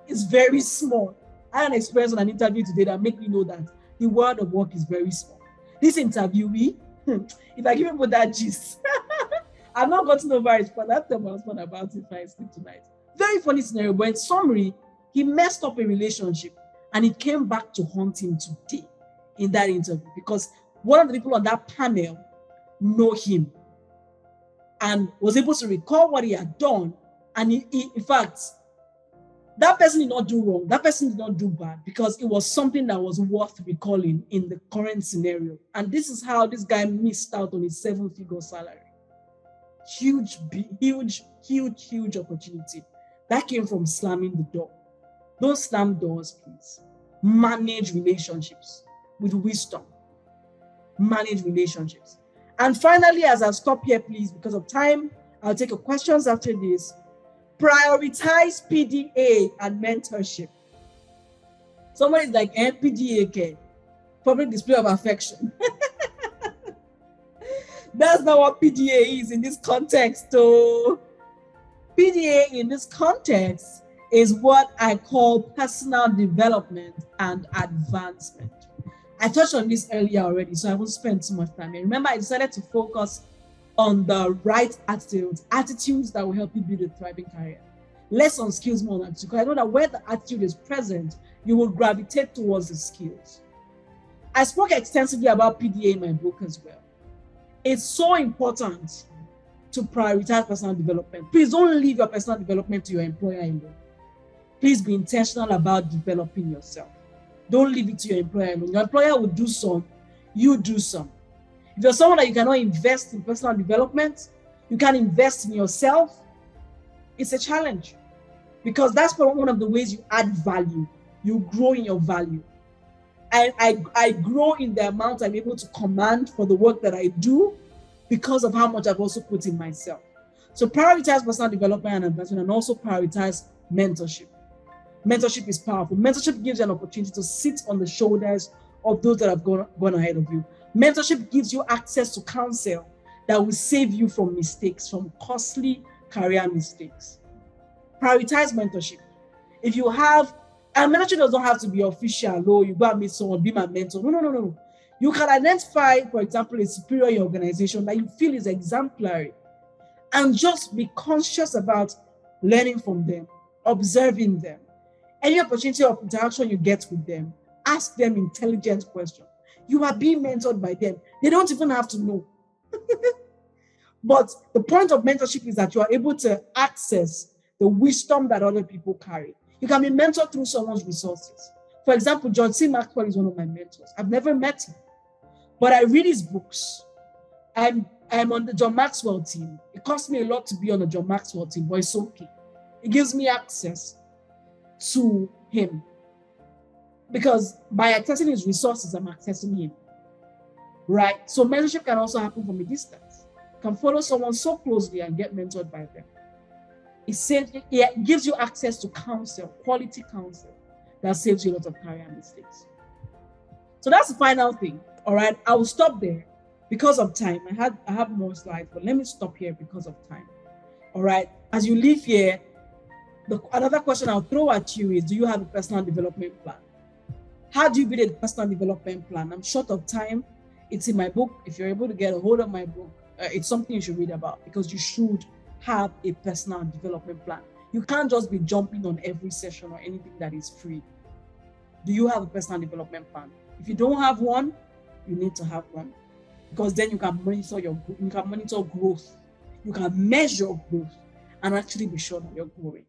It's very small. I had an experience on an interview today that made me know that the world of work is very small. This interviewee, if I give him that gist, I've not gotten over it, but that time I was fun about it if I sleep tonight. Very funny scenario, but in summary, he messed up a relationship and he came back to haunt him today in that interview because one of the people on that panel know him and was able to recall what he had done. And in fact, that person did not do wrong. That person did not do bad because it was something that was worth recalling in the current scenario. And this is how this guy missed out on his 7-figure salary. Huge opportunity. That came from slamming the door. Don't slam doors, please. Manage relationships with wisdom. Manage relationships. And finally, as I stop here, please, because of time, I'll take your questions after this. Prioritize PDA and mentorship. Somebody's like, PDA, public display of affection. That's not what PDA is in this context, though. PDA in this context is what I call personal development and advancement. I touched on this earlier already, so I won't spend too much time here. Remember, I decided to focus on the right attitudes that will help you build a thriving career. Less on skills, more on attitude. Because I know that where the attitude is present, you will gravitate towards the skills. I spoke extensively about PDA in my book as well. It's so important to prioritize personal development. Please don't leave your personal development to your employer alone. Please be intentional about developing yourself. Don't leave it to your employer alone. Your employer will do some, you do some. If you're someone that you cannot invest in personal development, you can invest in yourself, it's a challenge. Because that's one of the ways you add value. You grow in your value. I grow in the amount I'm able to command for the work that I do because of how much I've also put in myself. So prioritize personal development and advancement, and also prioritize mentorship. Mentorship is powerful. Mentorship gives you an opportunity to sit on the shoulders of those that have gone ahead of you. Mentorship gives you access to counsel that will save you from mistakes, from costly career mistakes. Prioritize mentorship. If you have, and mentorship does not have to be official, you go and meet someone, be my mentor. No. You can identify, for example, a superior in your organization that you feel is exemplary, and just be conscious about learning from them, observing them, Any opportunity of interaction you get with them, ask them intelligent questions. You are being mentored by them. They don't even have to know. But the point of mentorship is that you are able to access the wisdom that other people carry. You can be mentored through someone's resources. For example, John C. Maxwell is one of my mentors. I've never met him, but I read his books. I'm on the John Maxwell team. It costs me a lot to be on the John Maxwell team, but it's okay. It gives me access to him. Because by accessing his resources, I'm accessing him. Right? So mentorship can also happen from a distance. You can follow someone so closely and get mentored by them. It gives you access to counsel, quality counsel, that saves you a lot of career mistakes. So that's the final thing. All right. I will stop there because of time. I have more slides, but let me stop here because of time. All right. As you leave here, another question I'll throw at you is, do you have a personal development plan? How do you build a personal development plan? I'm short of time. It's in my book. If you're able to get a hold of my book, it's something you should read about, because you should have a personal development plan. You can't just be jumping on every session or anything that is free. Do you have a personal development plan? If you don't have one, you need to have one, because then you can monitor growth. You can measure growth and actually be sure that you're growing.